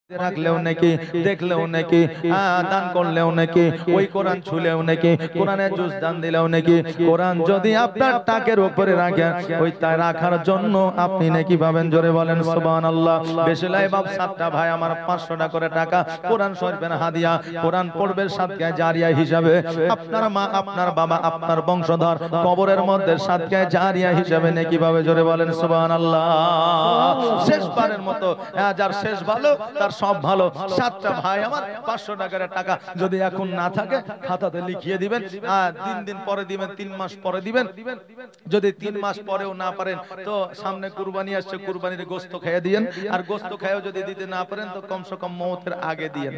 রাখলেও নাকি, দেখলেও নাকি, দান করলেও নাকি, ওই কোরআন ছুলেও নাকি, কোরআনের জুস দান দিলেও নাকি। কোরআন যদি আপনার টাকের উপরে রাখেন, ওই তা রাখার জন্য আপনি নাকি পাবেন। জোরে বলেন সুবহানাল্লাহ। বেশিলাই বাপ সাতটা ভাই আমার 500 টাকা করে টাকা কোরআন শরীফের হাদিয়া, কোরআন পড়বে সাদকায়ে জারিয়া হিসাবে। আপনার মা, আপনার বাবা, আপনার বংশধর কবরের মধ্যে সাদকায়ে জারিয়া হিসাবে নাকি পাবে। জোরে বলেন সুবহানাল্লাহ। শেষবারের মতো, যার শেষ ভালো তার সব ভালো। সাতটা ভাই আমার 500 টাকার টাকা যদি এখন না থাকে খাতাতে লিখিয়ে দিবেন, দিন দিন পরে দিবেন, 3 মাস পরে দিবেন। যদি 3 মাস পরেও না পারেন তো সামনে কুরবানি আসছে, কুরবানির গোশত খেয়ে দিয়েন। আর গোশত খেয়েও যদি দিতে না পারেন তো কমসে কম মওতের আগে দিয়েন,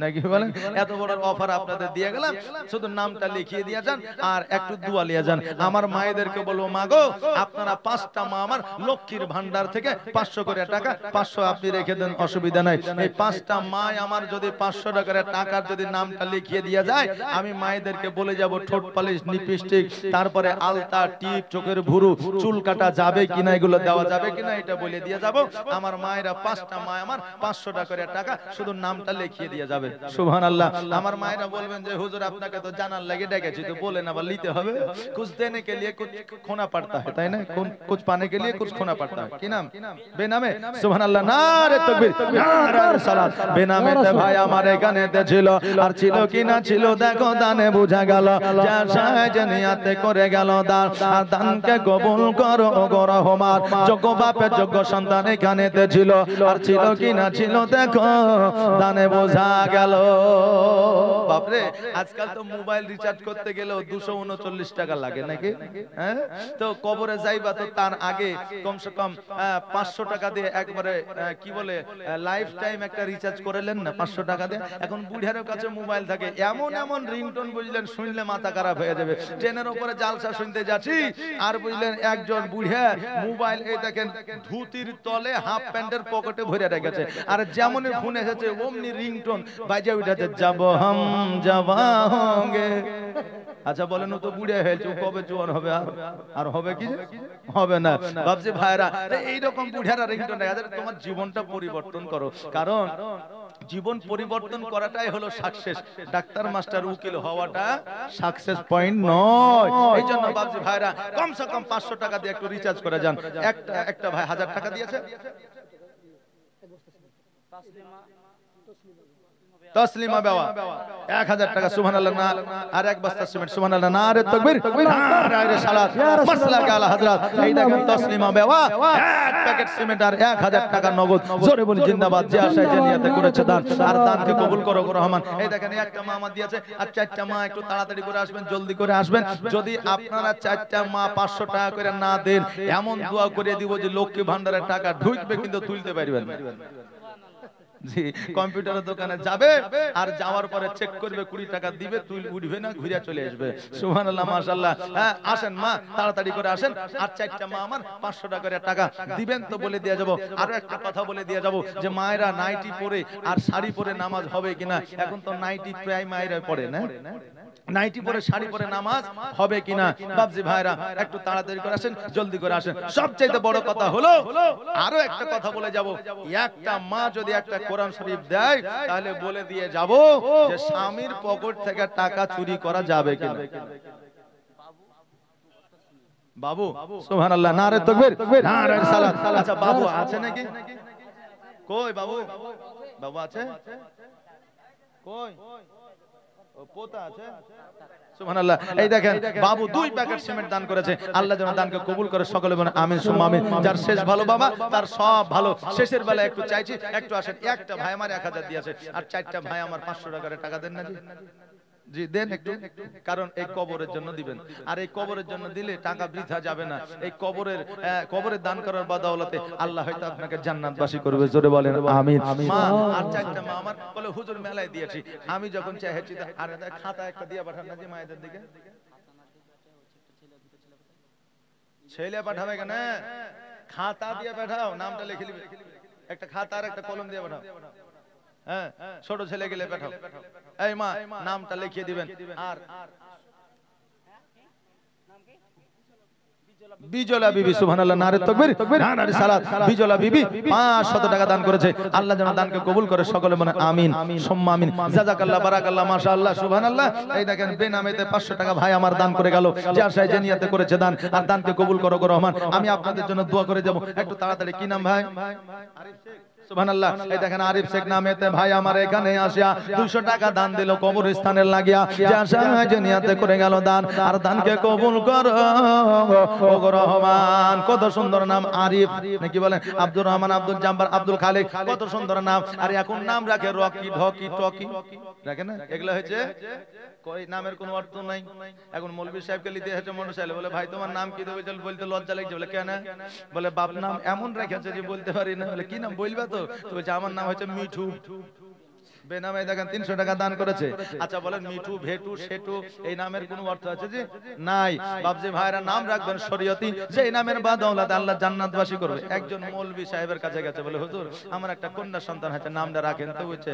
নাকি বলেন? এত বড় অফার আপনাদের দিয়ে গেলাম, শুধু নামটা লিখিয়ে দিয়ে যান আর একটু দোয়া নিয়ে যান। আমার মায়েদেরকে বলবো, মা গো, আপনারা 5টা মা আমার লক্ষ্মীর ভান্ডার থেকে 500 করে টাকা, 500 আপনি রেখে দেন, অসুবিধা নাই। এই 5টা মা আমার যদি 500 টাকার টাকার যদি নামটা লিখিয়ে দিয়ে যায়, আমি মায়েদেরকে বলে যাব ঠোঁট পালিশ, লিপস্টিক, তারপরে আলতা, টিপ, চোখের ভুরু, চুল কাটা যাবে কিনা, এগুলো দেওয়া যাবে কিনা এটা বলে দিয়ে যাব। আমার মায়েরা 5টা মা আমার 500 টাকার টাকা শুধু নামটা লিখিয়ে দিয়ে যাবে। সুবহানাল্লাহ। আমার মায়েরা বলবেন যে হুজুর আপনাকে তো জানার লাগে ডেকেছি, তো বলেন আবার নিতে হবে। कुछ देने के लिए कुछ खोना पड़ता है, তাই না? कुछ पाने के लिए कुछ खोना पड़ता है। কি নাম? বেনামে। সুবহানাল্লাহ। নারে তাকবীর, নারে সালাত। বেনামেতে ভাই আমার এখানেতে ছিল, আর ছিল কি না ছিল দেখো দানে বুঝা গেল। যা সাহায্য নিয়াতে করে গেল দান, আর দানকে কবুল করো গো রহমান। যোগ্য বাপের যোগ্য সন্তান এখানেতে ছিল, আর ছিল কি না ছিল দেখো দানে বোঝা গেল। বাপরে, আজকাল তো মোবাইল রিচার্জ করতে গেলেও 239 টাকা লাগে, নাকি? হ্যাঁ, তো কবরে যাইবা তো তার আগে কমসে কম 500 টাকা দিয়ে একবারে কি বলে লাইফ টাইম একটা রিচার্জ করেলেন না, 500 টাকা দিয়ে। এখন বুড়ার কাছে মোবাইল থাকে, এমন এমন রিংটোন বুঝলেন শুনলে মাথা খারাপ হয়ে যাবে। ট্রেনের উপরে জালসা শুনতে যাচ্ছি, আর বুঝলেন একজন বুড়া মোবাইল, এই দেখেন ধুতির তলে হাফ প্যান্টের পকেটে ভরে রেখেছে, আর যেমন ফোন এসেছে অমনি রিংটোন বাজে উঠাতে, যাব হাম জাওয়া হোঙ্গে। আচ্ছা বলেন, ও তো বুড়ে হয়েছে, কবে জোয়ান হবে? আর হবে কি? হবে না। ভাবছি ভাইরা, এইরকম বুড়ারা রিংটোন দেখা, তোমার জীবনটা পরিবর্তন করো, কারণ জীবন পরিবর্তন করাটাই হলো সাকসেস। ডাক্তার, মাস্টার, উকিল হওয়াটা সাকসেস পয়েন্ট নয়। এই জন্য ভাবছি ভাইরা, কমসে কম 500 টাকা দিয়ে একটু রিচার্জ করে যান। একটা ভাই 1000 টাকা দিয়েছে, তসলিমা বেওয়া 1000 টাকা। সুবহানাল্লাহ। না, আর এক বস্তা সিমেন্ট। সুবহানাল্লাহ। নারে তাকবীর, নারে সালাত, মাসলাকে আলা হযরত। এই দেখেন তসলিমা বেওয়া এক প্যাকেট সিমেন্ট আর 1000 টাকা নগদ। জোরে বলি জিন্দাবাদ। যে আশায় যে নিয়তে করেছে দান, আর দানকে কবুল করো গো রহমান। এই দেখেন একটা মা আমার দিয়েছে, আর 4টা মা একটু তাড়াতাড়ি করে আসবেন, জলদি করে আসবেন। যদি আপনারা 4টা মা 500 টাকা করে না দেন, এমন দোয়া করে দিব যে লক্ষ্মী ভান্ডারের টাকা ঢুকবে কিন্তু তুলতে পারবেন না। জি, কম্পিউটারের দোকানে যাবে, আর যাওয়ার পরে চেক করবে, 20 টাকা দিবে, তুই উঠবে না, ঘুরে চলে আসবে। সুবহানাল্লাহ, মাশাআল্লাহ। হ্যাঁ, আসেন মা, তাড়াতাড়ি করে আসেন। আর 4টা মা আমার 500 টাকা করে টাকা দিবেন তো বলে দিয়ে যাব। আরো একটা কথা বলে দিয়ে যাব, যে মায়েরা নাইটি পরে আর শাড়ি পরে নামাজ হবে কিনা। এখন তো নাইটি প্রায় মায়েরা পরে না, নাইটি পরে শাড়ি পরে নামাজ হবে কিনা। বাবজি ভাইরা একটু তাড়াতাড়ি করে আসেন, জলদি করে আসেন। সবচেয়ে বড় কথা হলো, আরো একটা কথা বলে যাব, একটা মা যদি একটা কোরআন শরীফ দেয়, তাহলে বলে দিয়ে যাব যে স্বামীর পকেট থেকে টাকা চুরি করা যাবে কিনা। বাবু, সুবহানাল্লাহ, নারে তাকবীর, নারে সালাত। আচ্ছা বাবু আছে নাকি? কই বাবু? বাবু আছে কই? ও পোতা আছে। সুবহানাল্লাহ। এই দেখেন বাবু 2 প্যাকেট সিমেন্ট দান করেছে। আল্লাহ যেন দানকে কবুল করে, সকলে বলেন আমিন সুম্মা আমিন। যার শেষ ভালো বাবা, তার সব ভালো। শেষের বেলা একটু চাইছি, একটু আসেন। একটা ভাই আমার 1000 দিয়েছে, আর 4টা ভাই আমার 500 টাকার টাকা দেন না জি? জি দেন একটু, কারণ এই কবরের জন্য দিবেন। আর এই কবরের জন্য দিলে টাকা বৃথা যাবে না। এই কবরের দান করার বদৌলতে আল্লাহ হয়তো আপনাকে জান্নাতবাসী করবে। জোরে বলেন আমিন। মা আর 4টা মা আমার বলে হুজুর মেলায় দিয়েছি, আমি যখন চাইছি আর খাতা একটা দিয়ে পাঠান না জি মায়েদের দিকে। ছেলে পাঠাবে কেন? খাতা দিয়ে পাঠাও, নামটা লিখে নিবে। একটা খাতা আর একটা কলম দিয়ে পাঠাও। হ্যাঁ, ছোট ছেলে গেলে পাঠাও। এই মা নামটা লিখিয়ে দিবেন। আর বিজলা বিবি সুবহানাল্লাহ নারে তাকবীর নারে সালাত বিজলা বিবি 500 টাকা দান করেছে আল্লাহ যেন দানকে কবুল করে সকলে বলেন আমিন সুম্মা আমিন জাযাকাল্লাহ বারাকাল্লাহ মাশাআল্লাহ সুবহানাল্লাহ এই দেখেন বেনামেতে 500 টাকা ভাই আমার দান করে গেল যে আশায় যে নিয়তে করেছে দান আর দানকে কবুল করো গো রহমান আমি আপনাদের জন্য দোয়া করে যাব একটু তাড়াতাড়ি কি নাম ভাই আরিফ শেখ সুবহানাল্লাহ এই দেখেন আরিফ শেখ নামেতে ভাই আমার এখানে আসিয়া 200 টাকা দান দিল কবরস্থানের লাগিয়া যে আশায় যে নিয়তে করে গেল দান আর দানকে কবুল করো গো রহমান কত সুন্দর নাম আরিফ নাকি বলেন আব্দুর রহমান আব্দুল জাম্বার আব্দুল খালিক কত সুন্দর নাম আর এখন নাম রাখে রকি ঢকি টকি রাখে না এগুলা হয়েছে কই নামের কোনো অর্থ নাই এখন মৌলভী সাহেবকে লিতে হেঁটে মনে চাইলে বলে ভাই তোমার নাম কি দেবে বলতে লজ্জা লাগছে বলে কেন বলে বাপ নাম এমন রেখেছে যে বলতে পারি না বলে কি নাম বলবা তো বলছে আমার নাম হচ্ছে মিঠু বেনামে দেখেন 300 টাকা দান করেছে আচ্ছা বলেন মিঠু ভেটু সেটু এই নামের কোনো অর্থ আছে জি নাই বাপজি ভাইরা নাম রাখবেন শরীয়তি সেই নামের বাদৌলাতে আল্লাহ জান্নাতবাসী করবে একজন মৌলভী সাহেবের কাছে গেছে বলে হুজুর আমার একটা কন্যা সন্তান হয়েছে নামটা রাখেন তো বলছে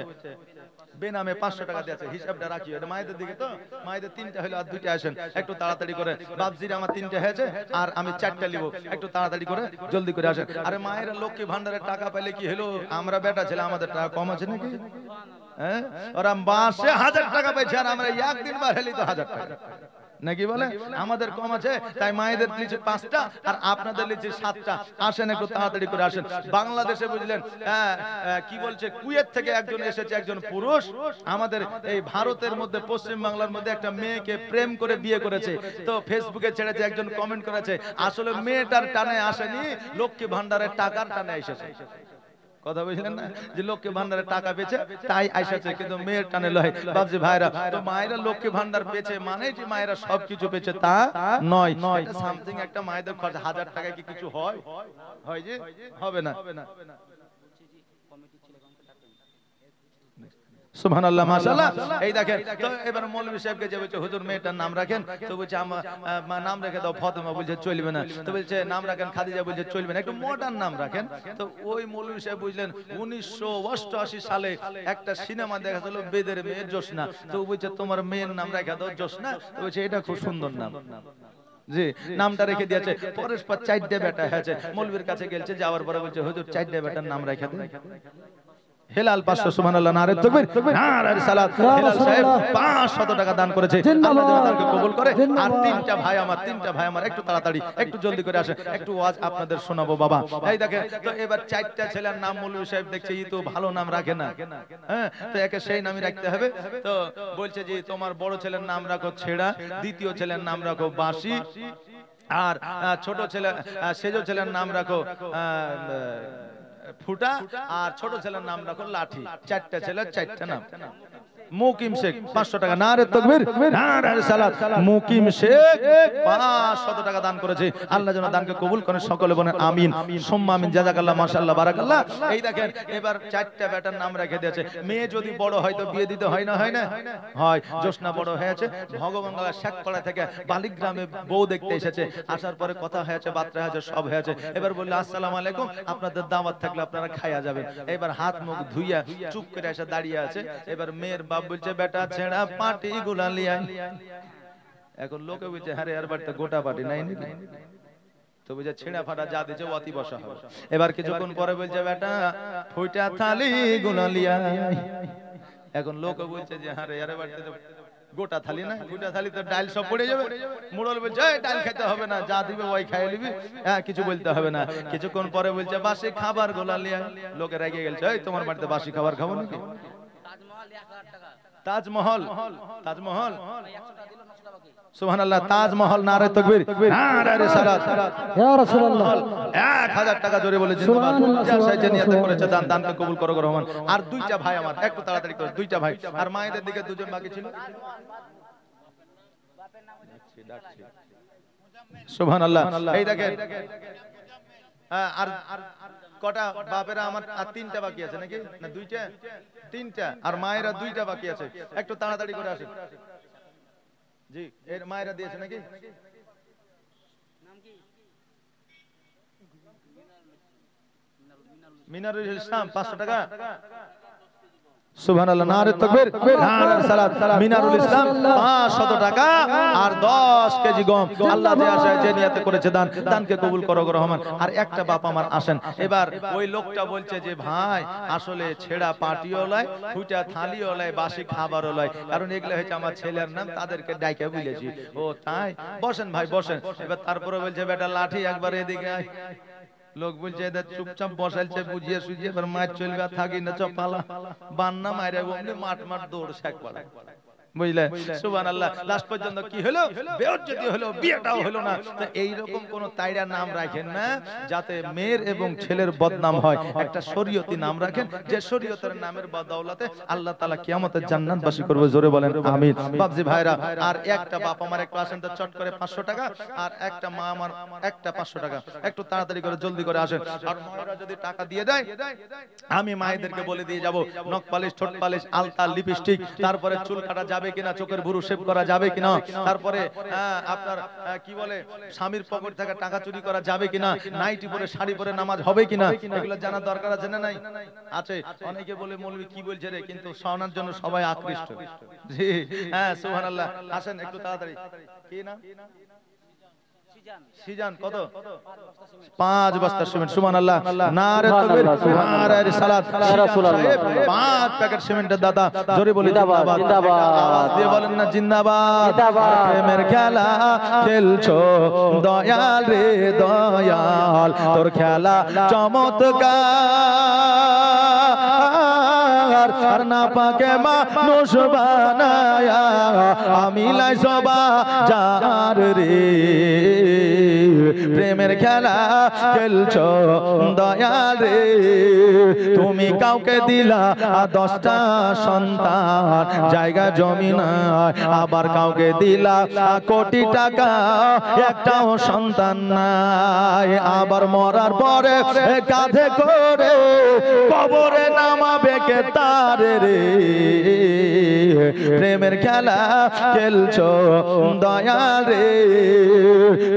বেনামে 500 টাকা দিয়েছে হিসাবটা রাখি এটা মায়েদের দিকে তো মায়েদের 3টা হলো আর 2টা আসেন একটু তাড়াতাড়ি করে বাপজির আমার 3টা হয়েছে আর আমি 4টা নিব একটু তাড়াতাড়ি করে জলদি করে আসেন আরে মায়েরা লক্ষ্মী ভান্ডারের টাকা পেলে কি হলো আমরা বেটা ছেলে আমাদের টাকা কম আছে নাকি হ্যাঁ ওরা মাসে 1000 টাকা পাইছে আর আমরা একদিন বার হলি তো 1000 টাকা নাকি বলে আমাদের কম আছে তাই মায়েদের লিচে 5টা আর আপনাদের লিচে 7টা আসেন একটু তাড়াতাড়ি করে আসেন বাংলাদেশে বুঝলেন কি বলছে কুয়েত থেকে একজন এসেছে একজন পুরুষ আমাদের এই ভারতের মধ্যে পশ্চিম বাংলার মধ্যে একটা মেয়েকে প্রেম করে বিয়ে করেছে তো ফেসবুকে ছেড়েছে একজন কমেন্ট করেছে আসলে মেয়েটার টানে আসেনি লক্ষ্মী ভান্ডারের টাকার টানে এসেছে কথা বুঝলেন না যে লক্ষ্মী ভান্ডারের টাকা পেয়েছে তাই আইসাছে কিন্তু মেয়ের টানে লয় বাপজি ভাইরা তো মায়েরা লক্ষ্মী ভান্ডার পেয়েছে মানে যে মায়েরা সবকিছু পেয়েছে তা নয় সামথিং একটা মায়েদের খরচ 1000 টাকা কি কিছু হয় হয় যে হবে না সুবহানাল্লাহ মাশাআল্লাহ এই দেখেন তো এবার মৌলভী সাহেবকে যে বলছে হুজুর মেয়েটার নাম রাখেন তো বলছে আমার নাম রেখে দাও ফাতেমা বলছে চলবে না তো বলছে নাম রাখেন খাদিজা বলছে চলবে না একটু মডার্ন নাম রাখেন তো ওই মৌলভী সাহেব বুঝলেন 1988 সালে একটা সিনেমা দেখা হলো বেদের মেয়ে জোসনা তো বলছে তোমার মেয়ের নাম রেখে দাও জোসনা তো বলছে এটা খুব সুন্দর নাম জি নামটা রেখে দিয়েছে পরস্পর 4টা বেটা হয়েছে মৌলভীর কাছে গেলছে যাওয়ার পরে বলছে হুজুর 4টা বেটার নাম রেখে দেন হেলাল 500 সুবহানাল্লাহ নারে তাকবীর নারে সালাত হেলাল সাহেব 500 টাকা দান করেছে আল্লাহ যেন তাকে কবুল করে আর 3টা ভাই আমার একটু তাড়াতাড়ি একটু জলদি করে আসেন একটু ওয়াজ আপনাদের শোনাবো বাবা এই দেখেন তো এবার 4টা ছেলের নাম মৌলভী সাহেব দেখছে ই তো ভালো নাম রাখে না হ্যাঁ তো একে সেই নামই রাখতে হবে তো বলছে যে তোমার বড় ছেলের নাম রাখো ছেড়া দ্বিতীয় ছেলের নাম রাখো বাঁশি আর ছোট ছেলে সেজো ছেলের নাম রাখো ফুটা আর ছোট ছেলের নাম রাখো লাঠি 4টা ছেলে 4টা নাম মুকিম শেখ 500 টাকা নারে তাকবীর নারে সালাত মুকিম শেখ 500 টাকা দান করেছে আল্লাহ যেন দানকে কবুল করেন সকলে বলেন আমিন সুম্মা আমিন জাযাকাল্লাহ মাশাআল্লাহ বারাকাল্লাহ এই দেখেন এবার 4টা বেটার নাম রেখে দিয়েছে মেয়ে যদি বড় হয় তো বিয়ে দিতে হয় না হয় জোসনা বড় হয়েছে ভগবানগলা শেখপাড়া থেকে বালিগ্রামে বউ দেখতে এসেছে আসার পরে কথা হয়েছে বার্তা হয়েছে সব হয়েছে এবার বলল আসসালামু আলাইকুম আপনাদের দাওয়াত থাকলে আপনারা খাইয়া যাবেন এবার হাত মুখ ধুইয়া চুপ করে এসে দাঁড়িয়ে আছে এবার মেয়ের বাপ বলছে বেটা ছেড়া পাটি গুলা লিয়া এখন লোকে বলছে হ্যাঁ আর বাড়িতে গোটা পাটি নাই নাকি তো বুঝে ছেঁড়া ফাটা যা দিছে অতি বসা হবে এবার কিছুক্ষণ পরে বলছে বেটা ফুটা থালি গুলা লিয়া এখন লোকে বলছে যে হ্যাঁ আর বাড়িতে গোটা থালি না গোটা থালি তো ডাল সব পড়ে যাবে মুড়ল বলছে ডাল খেতে হবে না যা দিবে ওই খাইয়ে নিবি হ্যাঁ কিছু বলতে হবে না কিছুক্ষণ পরে বলছে বাসি খাবার গোলা লিয়া লোকে রেগে গেছে এই তোমার বাড়িতে বাসি খাবার খাবো নাকি তাজমহল সুবহানাল্লাহ তাজমহল নারে তাকবীর নারে সালাত ইয়া রাসূলুল্লাহ 1000 টাকা জোরে বলে জিন্দাবাদ যা সাইজে নিয়ত করেছে দানকে কবুল করো গো রহমান আর 2টা ভাই আমার একটু তাড়াতাড়ি করে 2টা ভাই আর মায়েদের দিকে দুজন বাকি ছিল সুবহানাল্লাহ এই দেখেন আর কটা বাপেরা আমার আর 3টা বাকি আছে নাকি না 2টা 3টা আর মায়েরা 2টা বাকি আছে একটু তাড়াতাড়ি করে আসেন জি এর মায়েরা দিয়েছে নাকি নাম কি মিনারুল ইসলাম 500 টাকা সুবহানাল্লাহ, নারে তাকবীর, নারে সালাত। মিনারুল ইসলাম 500 টাকা আর 10 কেজি গম। আল্লাহ যে আশায় যে নিয়তে করেছে দান, দানকে কবুল করো গো রহমান। আর একটা বাপ আমার আসেন, এবার ওই লোকটা বলছে যে ভাই আসলে ছেঁড়া পাটিও লয়, ফুটা থালিও লয়, বাসি খাবারও লয়, কারণ এগুলো হচ্ছে আমার ছেলের নাম, তাদেরকে ডাইকে বলেছি। ও তাই, বসেন ভাই বসেন। এবার তারপরে বলছে বেটা লাঠি একবার এদিকে আয়। লোক বলছে এদের চুপচাপ বসাইছে বুঝিয়ে সুঝিয়ে, এবার মাছ চলবে আর থাকি না, চপালা বান্না মাইরে অমনি মাঠ মাঠ দৌড় শেখ পাড়া, বুঝলে? সুবহানাল্লাহ। লাস্ট পর্যন্ত কি হলো? বেইজ্জতি হলো, বিয়েটাও হলো না। তো এই রকম কোন তাইরা নাম রাখেন না যাতে মেয়ের এবং ছেলের বদনাম হয়। একটা শরীয়তি নাম রাখেন, যে শরীয়তের নামের বদৌলতে আল্লাহ তাআলা কিয়ামতের জান্নাতবাসী করবে। জোরে বলেন আমিন। বাপজি ভাইরা, আর একটা বাপ আমার একটু আসেন তো চট করে 500 টাকা, আর একটা মা আমার একটা 500 টাকা, একটু তাড়াতাড়ি করে জলদি করে আসেন। আর মায়েরা যদি টাকা দিয়ে দেয়, আমি মায়েদেরকে বলে দিয়ে যাব নখ পালিশ, ঠোঁট পালিশ, আলতা, লিপস্টিক, তারপরে চুল কাটা যাবে কিনা, চোখের ভুরু শেভ করা যাবে কিনা, তারপরে আপনার কি বলে স্বামীর পকেট থেকে টাকা চুরি করা যাবে কিনা, নাইটি পরে শাড়ি পরে নামাজ হবে কিনা, এগুলো জানার দরকার আছে না নাই? আছে। অনেকে বলে মৌলবি কি বলছে রে, কিন্তু শোনার জন্য সবাই আকৃষ্ট। জি হ্যাঁ, সুবহানাল্লাহ। আসেন একটু তাড়াতাড়ি। কি নাম? সিজান। কত? 5 বস্তা সিমেন্ট। সুবহানাল্লাহ, নারে তাকবীর, নারে সালাত। ইয়া রাসূলুল্লাহ, 5 প্যাকেট সিমেন্টের দাদা, জোরে বলি জিন্দাবাদ, জিন্দাবাদ। আওয়াজ দিয়ে বলেন না জিন্দাবাদ, জিন্দাবাদ। প্রেমের খেলা খেলছো দয়াল রে দয়াল, তোর খেলা চমৎকার, আর না পাকে মানুষ বানায়া আমি লাই সবা যার রে। প্রেমের খেলা খেলছো দয়াল রে, তুমি কাউকে দিলা 10টা সন্তান, জায়গা জমি নাই, আবার কাউকে দিলা কোটি টাকা, একটাও সন্তান নাই। আবার মরার পরে কাঁধে করে কবরে নামাবে কে তারে রে। প্রেমের খেলা খেলছো দয়াল রে,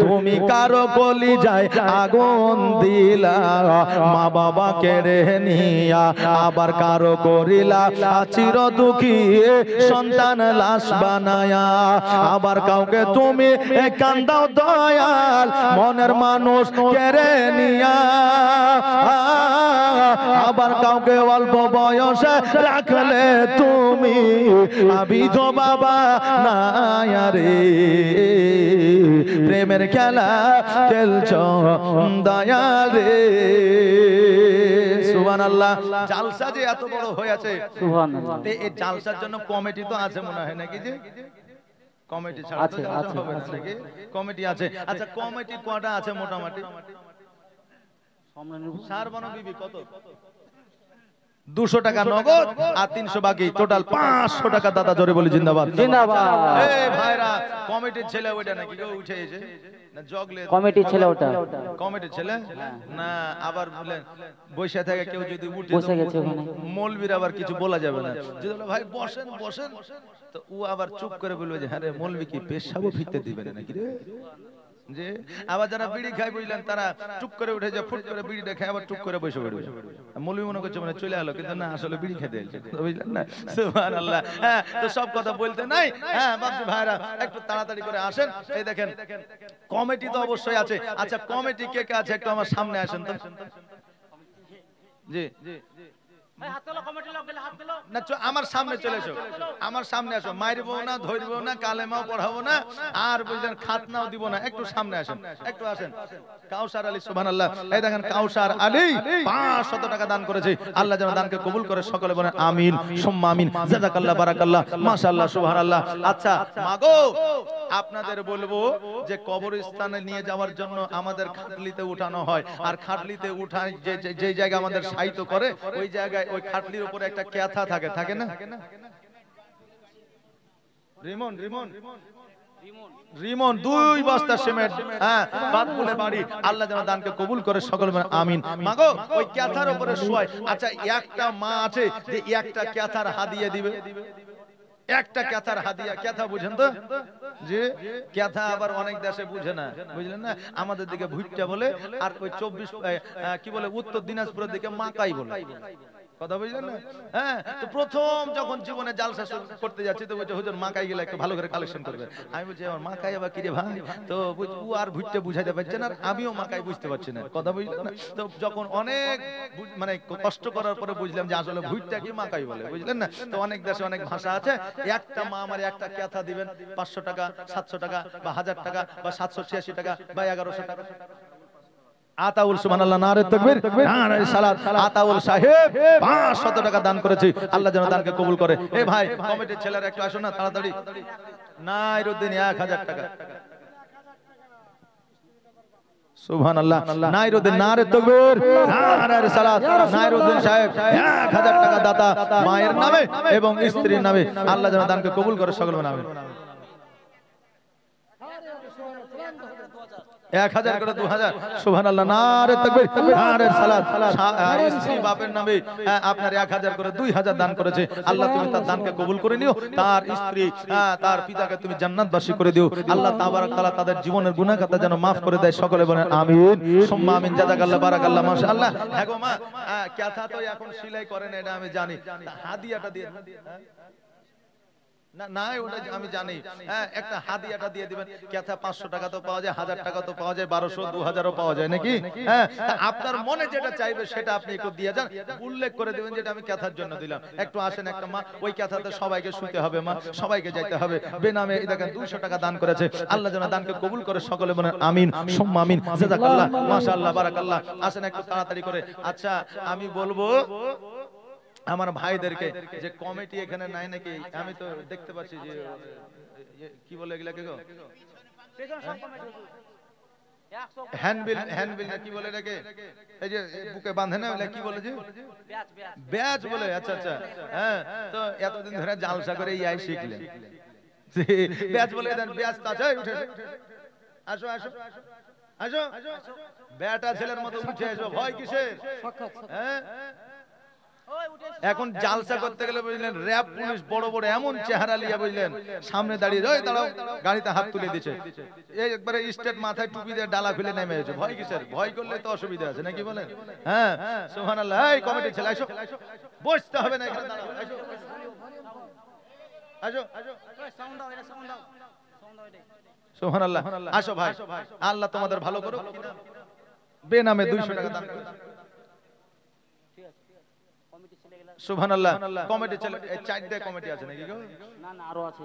তুমি কারো কলি যায় আগুন দিলা, মা বাবা কেড়ে নিয়া, আবার কারো করিলা চির দুঃখী সন্তান লাশ বানায়া, আবার কাউকে তুমি কান্দাও দয়াল মনের মানুষ কেড়ে নিয়া, আবার কাউকে অল্প বয়সে রাখলে তুমি আবিদ বাবা না রে। প্রেমের খেলা খেলছো দয়াল রে। সুবহানাল্লাহ। জালসা যে এত বড় হয়েছে, সুবহানাল্লাহ, এই জালসার জন্য কমিটি তো আছে মনে হয় নাকি? যে কমিটি ছাড়া তো জালসা হবে না নাকি? কমিটি আছে। আচ্ছা কমিটি কয়টা আছে মোটামুটি? সারবানো বিবি কত? 200 টাকা নগদ আর 300 বাকি, টোটাল 500 টাকা। দাদা জোরে বলি জিন্দাবাদ, জিন্দাবাদ। এই ভাইরা, কমিটির ছেলে ওইটা নাকি গো উঠে এসে না জগলে? কমিটির ছেলে ওটা, কমিটির ছেলে না। আবার বলেন বৈশা থেকে কেউ যদি উঠে বসে গেছে ওখানে, মৌলবীর আবার কিছু বলা যাবে না। যদি বলে ভাই বসেন বসেন, তো ও আবার চুপ করে বলবে যে হ্যাঁ রে মৌলবী কি পেশাবও ফিরতে দিবে না নাকি রে। যে আবার যারা বিড়ি খায় বুঝলেন, তারা টুক করে উঠে যায়, ফুট করে বিড়িটা খায়, আবার টুক করে বসে পড়বে। মৌলবী মনে করছে মানে চলে এলো, কিন্তু না, আসলে বিড়ি খেতে এসেছে, বুঝলেন না? সুবহানাল্লাহ। হ্যাঁ, তো সব কথা বলতে নাই। হ্যাঁ বাপজি ভাইরা, একটু তাড়াতাড়ি করে আসেন। এই দেখেন কমিটি তো অবশ্যই আছে। আচ্ছা কমিটি কে কে আছে একটু আমার সামনে আসেন তো। জি আমার সামনে চলে এসো, আমার সামনে আসো। মারবো না, ধরবো না, কালেমাও পড়াবো না, আর বুঝলেন খাতনাও দিব না। একটু সামনে আসেন, একটু আসেন। কাউসার আলী, সুবহানাল্লাহ। এই দেখেন কাউসার আলী 500 টাকা দান করেছে। আল্লাহ যেন দানকে কবুল করে, সকলে বলেন আমিন সুম্মা আমিন। জাযাকাল্লাহ, বারাকাল্লাহ, মাশাআল্লাহ, সুবহানাল্লাহ। আচ্ছা মাগো, আপনাদের বলবো যে কবরস্থানে নিয়ে যাওয়ার জন্য আমাদের খাটলিতে উঠানো হয়, আর খাটলিতে উঠায় যে জায়গা আমাদের সাহিত্য করে, ওই জায়গায় ওই খাটলির উপরে একটা ক্যাথা থাকে, থাকে না? রিমন রিমন রিমন 2 বস্তা সিমেন্ট, হ্যাঁ বাদপুরে বাড়ি। আল্লাহ যেন দানকে কবুল করে, সকলে বলেন আমিন। মাগো ওই ক্যাথার উপরে শোয়। আচ্ছা একটা মা আছে যে একটা ক্যাথার হাদিয়া দিবে, একটা ক্যাথার হাদিয়া। ক্যাথা বুঝেন তো? যে ক্যাথা আবার অনেক দেশে বুঝে না, বুঝলেন না? আমাদের দিকে ভুট্টা বলে, আর ওই 24 কি বলে উত্তর দিনাজপুরের দিকে মাকাই বলে। কথা বুঝলেন না? হ্যাঁ, তো প্রথম যখন জীবনে জালসা করতে যাচ্ছি তো বলছে হুজুর মাকাই গেলে একটু ভালো করে কালেকশন করবে। আমি বলছি আমার মাকাই আবার কি রে ভাই? তো ও আর ভুট্টে বুঝাইতে পারছে না, আর আমিও মাকাই বুঝতে পারছি না। কথা বুঝলেন না? তো যখন অনেক মানে কষ্ট করার পরে বুঝলাম যে আসলে ভুট্টা কি মাকাই বলে, বুঝলেন না? তো অনেক দেশে অনেক ভাষা আছে। একটা মা আমার একটা ক্যাথা দিবেন 500 টাকা, 700 টাকা বা 1000 টাকা বা 786 টাকা বা 1100 টাকা। আতাউল সুবহানাল্লাহ, নারে তাকবীর, নারে সালাত। আতাউল সাহেব 500 টাকা দান করেছে, আল্লাহ যেন দানকে কবুল করে। এ ভাই কমিটির ছেলেরা একটু আসো না তাড়াতাড়ি। নাইরুদ্দিন 1000 টাকা। সুবহানাল্লাহ, নাইরুদ্দিন, নারে তাকবীর, নারে সালাত। নাইরুদ্দিন সাহেব 1000 টাকা দাতা, মায়ের নামে এবং স্ত্রীর নামে, আল্লাহ যেন দানকে কবুল করে, সকল নামে। 1000 করে 2000। সুবহানাল্লাহ, নারে তাকবীর, নারে সালাত। স্ত্রী বাপের নামে আপনার 1000 করে 2000 দান করেছে, আল্লাহ তুমি তার দানকে কবুল করে নিও। তার স্ত্রী তার পিতাকে তুমি জান্নাতবাসী করে দিও। আল্লাহ তাবারাক তাআলা তাদের জীবনের গুনাহ খাতা যেন maaf করে দেয়, সকলে বলেন আমিন সুম্মা আমিন। জাযাকাল্লাহ, বারাকাল্লাহ, মাশাআল্লাহ। হ্যাঁ গো মা, ক্যাথা তো এখন সেলাই করেন, এটা আমি জানি। হাদিয়াটা দিয়ে না না ওটা আমি জানি। হ্যাঁ, একটা হাদিয়াটা দিয়ে দিবেন। ক্যাথা 500 টাকা তো পাওয়া যায়, 1000 টাকা তো পাওয়া যায়, 1200 2000ও পাওয়া যায় নাকি? হ্যাঁ, আপনার মনে যেটা চাইবে সেটা আপনি একটু দিয়ে যান, উল্লেখ করে দিবেন যেটা আমি ক্যাথার জন্য দিলাম। একটু আসেন একটা মা, ওই ক্যাথাতে সবাইকে শুতে হবে মা, সবাইকে যাইতে হবে। বেনামে দেখেন 200 টাকা দান করেছে, আল্লাহ যেন দানকে কবুল করে, সকলে বলেন আমিন সুম্মা আমিন। জাযাকাল্লাহ, মাশাআল্লাহ, বারাকাল্লাহ। আসেন একটু তাড়াতাড়ি করে। আচ্ছা আমি বলবো আমার ভাইদেরকে যে কমিটি এখানে নাই নাকি, আমি তো দেখতে পাচ্ছি যে কি বলে এগুলাকে গো, হ্যান্ডবিল, হ্যান্ডবিল না কি বলে এটাকে, এই যে বুকে বাঁধে না, ওটা কি বলে যে ব্যাজ বলে। আচ্ছা আচ্ছা, হ্যাঁ। তো এতদিন ধরে জালসা করে এই শিখলেন ব্যাজ বলে, দেন ব্যাজ তাছে উঠে আসো আসো আসো, বেটা ছেলের মতো উঠে আসো, ভয় কিসের? হ্যাঁ, এখন জালসা করতে গেলে বুঝলেন র‍্যাব পুলিশ বড় বড় এমন চেহারা লিয়া বুঝলেন সামনে দাঁড়িয়ে, ওই দাঁড়াও, গাড়িতে হাত তুলে দিচ্ছে, এই একবারে স্টেট মাথায় টুপি দিয়ে ডালা খুলে নেমে এসেছে। ভয় কিসের? ভয় করলে তো অসুবিধা আছে নাকি বলেন? হ্যাঁ, সুবহানাল্লাহ। এই কমিটির ছেলে আসো, বসতে হবে না, এখানে দাঁড়াও, আসো আসো আসো, সাউন্ড দাও, এটা সাউন্ড দাও, সাউন্ড দাও এটা। সুবহানাল্লাহ, আসো ভাই, আল্লাহ তোমাদের ভালো করুক। বেনামে 200 টাকা দান করুন। সুবহানাল্লাহ, কমিটি ছেলে, এই 4টা কমিটি আছে নাকি গো? না না, আরো আছে,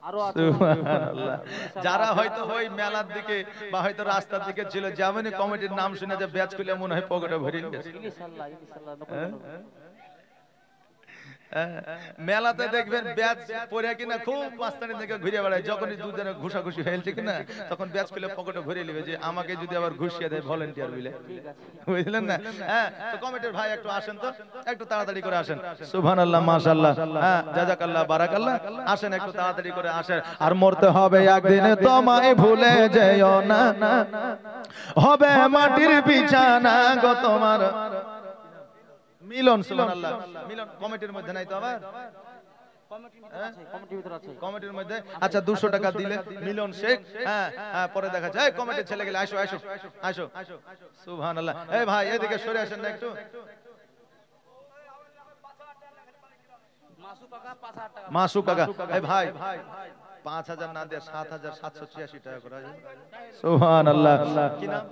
আরো আছে। সুবহানাল্লাহ, যারা হয়তো ওই মেলার দিকে বা হয়তো রাস্তার দিকে ছিল, যেমনই কমিটির নাম শুনে যে ব্যাচ খুলে মনে হয় পকেটে ভরে নিয়েছে। ইনশাআল্লাহ ইনশাআল্লাহ। মেলাতে দেখবেন ব্যাচ পরে কিনা খুব মাস্তানি থেকে ঘুরে বেড়ায়, যখনই দুজনে ঘুষাঘুষি হয়েছে কিনা তখন ব্যাচ খুলে পকেটে ভরে নেবে যে আমাকে যদি আবার ঘুষিয়ে দেয় ভলেন্টিয়ার বলে, বুঝলেন না? হ্যাঁ, তো কমিটির ভাই একটু আসেন তো, একটু তাড়াতাড়ি করে আসেন। সুবহানাল্লাহ, মাশাআল্লাহ, হ্যাঁ, জাযাকাল্লাহ, বারাকাল্লাহ। আসেন একটু তাড়াতাড়ি করে আসেন। আর মরতে হবে একদিন, তোমায় ভুলে যেও না, হবে মাটির বিছানা গো তোমার। মিলন, সুবহানাল্লাহ, মিলন কমিটির মধ্যে নাই তো আবার? কমিটির মধ্যে আচ্ছা 200 টাকা দিলে মিলন শেখ। হ্যাঁ হ্যাঁ, পরে দেখা যায়। কমিটির ছেলে গেলে আসো আসো আসো, সুবহানাল্লাহ। এই ভাই এদিকে সরে আসেন না একটু। মাসু কাকা, এই ভাই 5000 না দিয়ে 7786 টাকা করে। সুবহানাল্লাহ, কি নাম?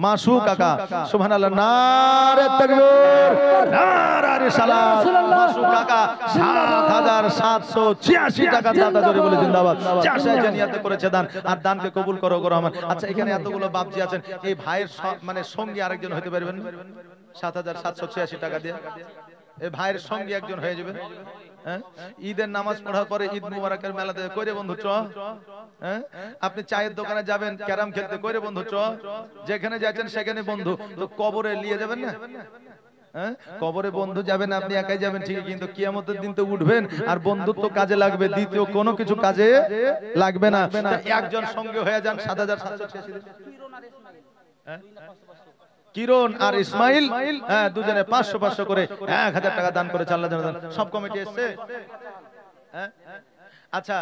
মাসু কাকা। সুবহানাল্লাহ, নারে তাকবীর, নারে সালাত। মাসু কাকা 7786 টাকা দাতা জোরে বলে জিন্দাবাদ। চাষায় জানিয়াতে করেছে দান, আর দানকে কবুল করো গো রহমান। আচ্ছা এখানে এতগুলো বাপজি আছেন, এই ভাইয়ের মানে সঙ্গী আরেকজন হতে পারবেন 7786 টাকা দিয়ে? এই ভাইয়ের সঙ্গী একজন হয়ে যাবে। হ্যাঁ, ঈদের নামাজ পড়ার পরে ঈদ মুবারকের মেলাতে কইরে বন্ধু চ। হ্যাঁ, আপনি চায়ের দোকানে যাবেন ক্যারাম খেলতে, কইরে বন্ধু চ। যেখানে যাচ্ছেন সেখানে বন্ধু, তো কবরে নিয়ে যাবেন না? হ্যাঁ, কবরে বন্ধু যাবেন, আপনি একাই যাবেন ঠিকই, কিন্তু কিয়ামতের দিন তো উঠবেন আর বন্ধুত্ব কাজে লাগবে, দ্বিতীয় কোনো কিছু কাজে লাগবে না। একজন সঙ্গে হয়ে যান 7786। কিরণ আর ইসমাইল, হ্যাঁ, দুজনে 500 করে 1000 টাকা দান করেছে, আল্লাহ জানে। সব কমিটি এসেছে। হ্যাঁ, আচ্ছা,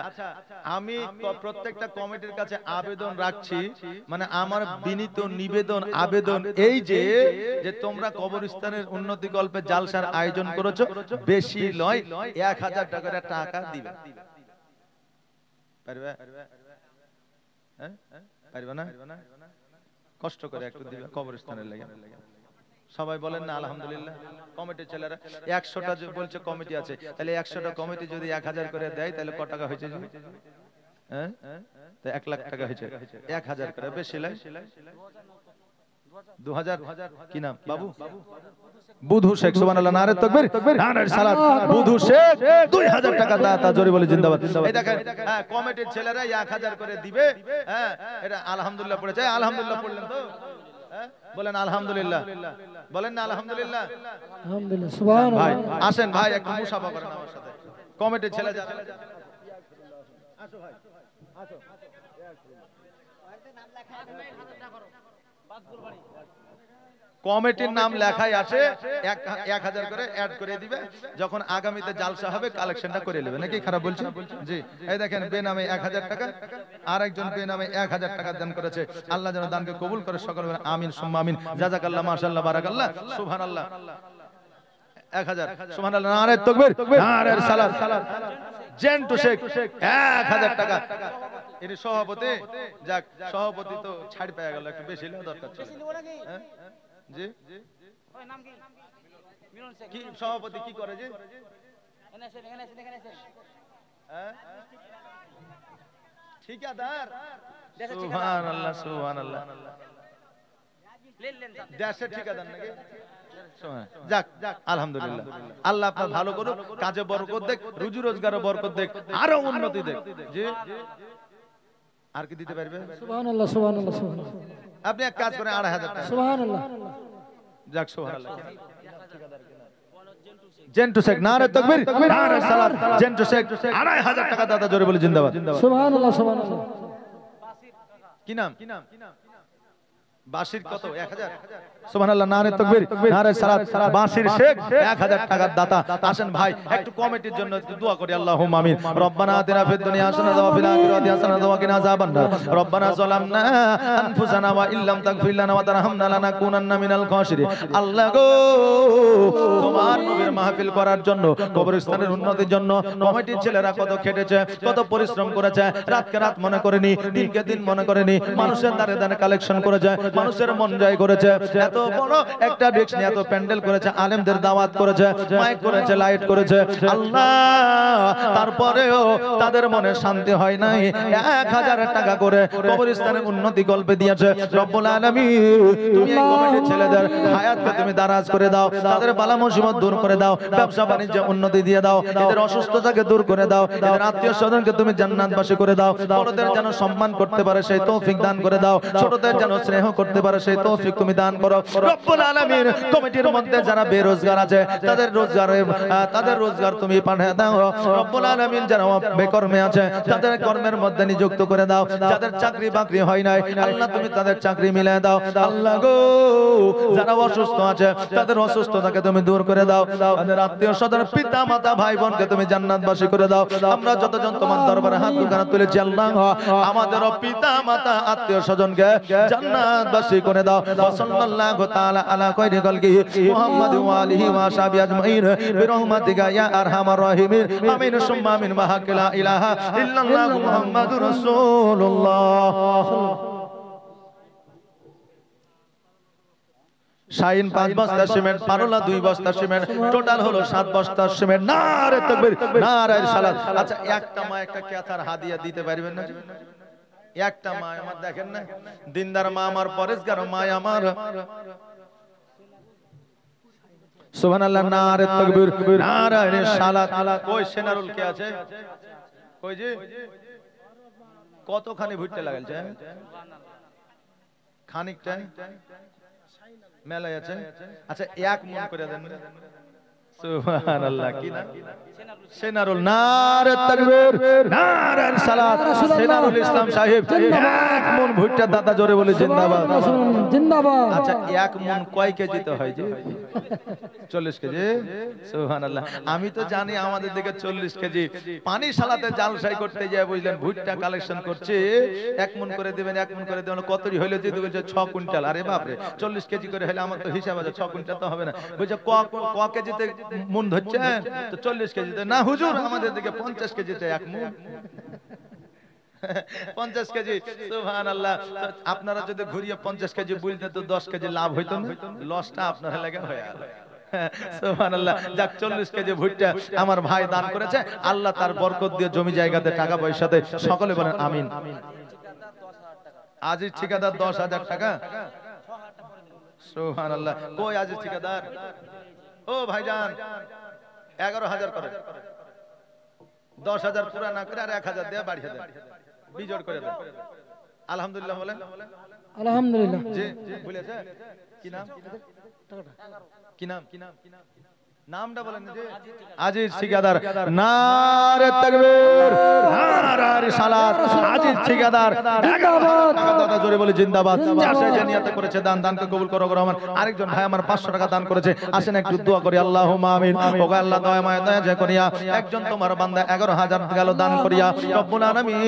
আমি প্রত্যেকটা কমিটির কাছে আবেদন রাখছি, মানে আমার বিনীত নিবেদন আবেদন এই যে তোমরা কবরস্থানের উন্নতি কল্পে জালসার আয়োজন করেছো, বেশি নয় 1000 টাকা দিবে। পারবে? হ্যাঁ, পারবে না? কষ্ট করে একটু দিবে কবরস্থানের লাগে। সবাই বলেন না আলহামদুলিল্লাহ। কমিটির ছেলেরা 100টা বলছে কমিটি আছে, তাহলে 100টা কমিটি যদি 1000 করে দেয় তাহলে কত টাকা হয়েছে? হ্যাঁ, তো 1 লাখ টাকা হয়েছে। 1000 করে বেশি লাই 2000। কি নাম বাবু? বুধু শেখ। সুবহানাল্লাহ, নারে তাকবীর, নারে সালাত। বুধু শেখ 2000 টাকা দাতা, জোরে বলে জিন্দাবাদ। এই দেখেন, হ্যাঁ, কমিটির ছেলেরা 1000 করে দিবে। হ্যাঁ, এটা আলহামদুলিল্লাহ পড়েছে। আলহামদুলিল্লাহ পড়লেন তো? হ্যাঁ, বলেন আলহামদুলিল্লাহ। বলেন না আলহামদুলিল্লাহ? আলহামদুলিল্লাহ, সুবহানাল্লাহ। ভাই আসেন, ভাই একটু মুসাফা করেন আমার সাথে। কমিটির ছেলে যারা আসো ভাই, আসো। কমিটির নাম লেখাই আছে, 1000 করে অ্যাড করে দিবে। যখন আগামীতে জালসা হবে কালেকশনটা করে নেবে, নাকি খারাপ বলছি? জি, এই দেখেন বেনামে 1000 টাকা, আর একজন বেনামে 1000 টাকা দান করেছে। আল্লাহ যেন দানকে কবুল করে, সকলে বলেন আমিন সুম্মা আমিন। জাযাকাল্লাহ, মাশাআল্লাহ, বারাকাল্লাহ, সুবহানাল্লাহ। 1000, সুবহানাল্লাহ, নারে তাকবীর, নারে সালাত। জেন্টু শেখ 1000 টাকা। এর সভাপতি, যাক সভাপতি তো ছাড় পেয়ে গেল, একটু বেশি নেওয়া দরকার ছিল। হ্যাঁ জি, ওই নাম কি? মিলন শেখ। কি সভাপতি কি করে জি? এখানে হ্যাঁ, ঠিকাদার। সুবহানাল্লাহ, সুবহানাল্লাহ। দেশের ঠিকাদার নাকি? যাক আলহামদুলিল্লাহ, আল্লাহ আপনার ভালো করুক, কাজে বরকত দেখ, রুজি রোজগারে বরকত দেখ, আরো উন্নতি দেখ। জি, আর কি দিতে পারবে? সুবহানাল্লাহ, সুবহানাল্লাহ, সুবহানাল্লাহ। আপনি এক কাজ করেন, 2500 টাকা। সুবহানাল্লাহ। যাক সুবহানাল্লাহ। জেন্টু শেখ, নারে তাকবীর, নারে সালাত। জেন্টু শেখ 2500 টাকা দাদা, জোরে বলে জিন্দাবাদ। সুবহানাল্লাহ, সুবহানাল্লাহ। কি নাম? বাসির কত? 1000। সুবহানাল্লাহ, নারে তাকবীর, নারে সালাত। বাসির শেখ 1000 টাকার দাতা। আসেন ভাই একটু কমিটির জন্য একটু দোয়া করি। আল্লাহুম্মা আমিন। রব্বানা আতিনা ফিদ দুনিয়া হাসানাতাও ওয়া ফিল আখিরাতি হাসানাতাও ওয়া কিনা আযাবান্নার। রব্বানা যালামনা আনফুসানা ওয়া ইল্লাম তাগফির লানা ওয়া তারহামনা লানাকুনান্না মিনাল খাসিরিন। আল্লাহ গো, তোমার নবীর মাহফিল করার জন্য, কবরস্থানের উন্নতির জন্য কমিটির ছেলেরা কত খেটেছে, কত পরিশ্রম করেছে, রাতকে রাত মনে করেনি, দিনকে দিন মনে করেনি, মানুষের দ্বারে দ্বারে কালেকশন করেছে, মানুষের মন জয় করেছে, এত বড় একটা ডেস্ক নিয়ে এত প্যান্ডেল করেছে, আলেমদের দাওয়াত করেছে, মাইক করেছে, লাইট করেছে। আল্লাহ, তারপরেও তাদের মনে শান্তি হয় নাই। 1000 টাকা করে কবরস্থানের উন্নতি গল্পে দিয়েছে। রব্বুল আলামিন, তুমি এই কমিটির ছেলেদের হায়াতকে তুমি দারাজ করে দাও, তাদের বালা মুসিবত দূর করে দাও, ব্যবসা বাণিজ্যে উন্নতি দিয়ে দাও, এদের অসুস্থতাকে দূর করে দাও, এদের আত্মীয় স্বজনকে তুমি জান্নাতবাসী করে দাও, বড়দের যেন সম্মান করতে পারে সেই তৌফিক দান করে দাও, ছোটদের যেন স্নেহ করতে পারে সেই তৌফিক তুমি দান করো। রব্বুল আলামিন, কমিটির মধ্যে যারা বেরোজগার আছে তাদের রোজগার তুমি পাঠিয়ে দাও। রব্বুল আলামিন, যারা বেকর্মে আছে তাদের কর্মের মধ্যে নিযুক্ত করে দাও, যাদের চাকরি বাকরি হয় নাই আল্লাহ তুমি তাদের চাকরি মিলিয়ে দাও। আল্লাহ গো, যারা অসুস্থ আছে তাদের অসুস্থতাকে তুমি দূর করে দাও, তাদের আত্মীয় স্বজন পিতা মাতা ভাই বোনকে তুমি জান্নাতবাসী করে দাও। আমরা যতজন তোমার দরবারে হাত দুখানা তুলেছি আল্লাহ, আমাদের পিতা মাতা আত্মীয় স্বজনকে জান্নাতবাসী করে দাও। সাল্লাল্লাহু তাআলা আলা খায়রি খালকি মুহাম্মাদ ওয়া আলিহি ওয়া সাহবিহি আজমাইন বিরহমাতিকা ইয়া আরহামার রাহিমিন। আমিন সুম্মা আমিন। ওয়া হাক্কা লা ইলাহা ইল্লাল্লাহু মুহাম্মাদুর রাসূলুল্লাহ। শাইন 5 বস্তা সিমেন্ট, পারোলা 2 বস্তা সিমেন্ট, টোটাল হলো 7 বস্তা সিমেন্ট। নারে তাকবীর, নারে সালাত। আচ্ছা, একটা মা একটা ক্যাথার হাদিয়া দিতে পারবেন না? একটা মা আমার, দেখেন না, দিনদার মা আমার, পরেশগার মা আমার। সুবহানাল্লাহ, নারে তাকবীর, নারে সালাত। কই সেনারুল কে আছে? কই জি? কতখানি ভুট্টে লাগাইছে? খানিকটা মেলায় আছে। আচ্ছা, 1 মন করে দেন। সুবহানাল্লাহ। কি না? সেনারুল নারে তাকবীর, নারে সালাত। সেনারুল ইসলাম সাহেব এক মন ভুট্টা দাদা জোরে বলে জিন্দাবাদ। জিন্দাবাদ। আচ্ছা, এক মন কয় কেজিতে হয় যে? 40 কেজি। সুবহানাল্লাহ। আমি তো জানি আমাদের দিকে 40 কেজি। পানি সালাতে জালসাই করতে যায় বুঝলেন, ভুট্টা কালেকশন করছে, এক মন করে দিবেন, এক মন করে দিবেন, কতই হইলো যে দিবেন 6 কুইন্টাল। আরে বাপ রে, 40 কেজি করে হলে আমার তো হিসাব আছে, 6 কুইন্টাল তো হবে না। বুঝছে ক কেজিতে মন ধরছেন? তো 40 কেজিতে না হুজুর, আমাদের দিকে 50 কেজিতে এক মন। 50 কেজি। সুবহানাল্লাহ। আপনারা যদি ঘুরিয়ে 50 কেজি বলতেন তো 10 কেজি লাভ হইতো না, লসটা আপনারা লাগে হয়ে গেল। সুবহানাল্লাহ। যাক, 40 কেজি ভুট্টা আমার ভাই দান করেছে, আল্লাহ তার বরকত দিয়ে জমি জায়গাতে টাকা পয়সাতে, সকলে বলেন আমিন। আজিজ ঠিকাদার 10,000 টাকা। সুবহানাল্লাহ। কই আজিজ ঠিকাদার? ও ভাইজান, 11,000 করে, 10,000 পুরা না করে আর 1,000 দিয়ে বাড়িয়ে দেন, বিজোড় করে দেন। আলহামদুলিল্লাহ বলেন। আলহামদুলিল্লাহ। জি, বলেছে কি নাম? কি নাম? নামটা বলেন যে আজিজ ঠিকাদার। নারে তাকবীর, নারে সালাত। আজিজ ঠিকাদার জিন্দাবাদ। দাদা জোরে বলে জিন্দাবাদ। যারা যে নিয়ত করেছে দান, দানকে কবুল করো রহমান। আরেকজন ভাই আমার 500 টাকা দান করেছে, আসেন একটু দোয়া করি। আল্লাহুম্মা আমিন। ওগো আল্লাহ, দয়া মায়া দয়া যে করিয়া একজন তোমার বান্দা 11,000 গেল দান করিয়া, রব্বুল আলামিন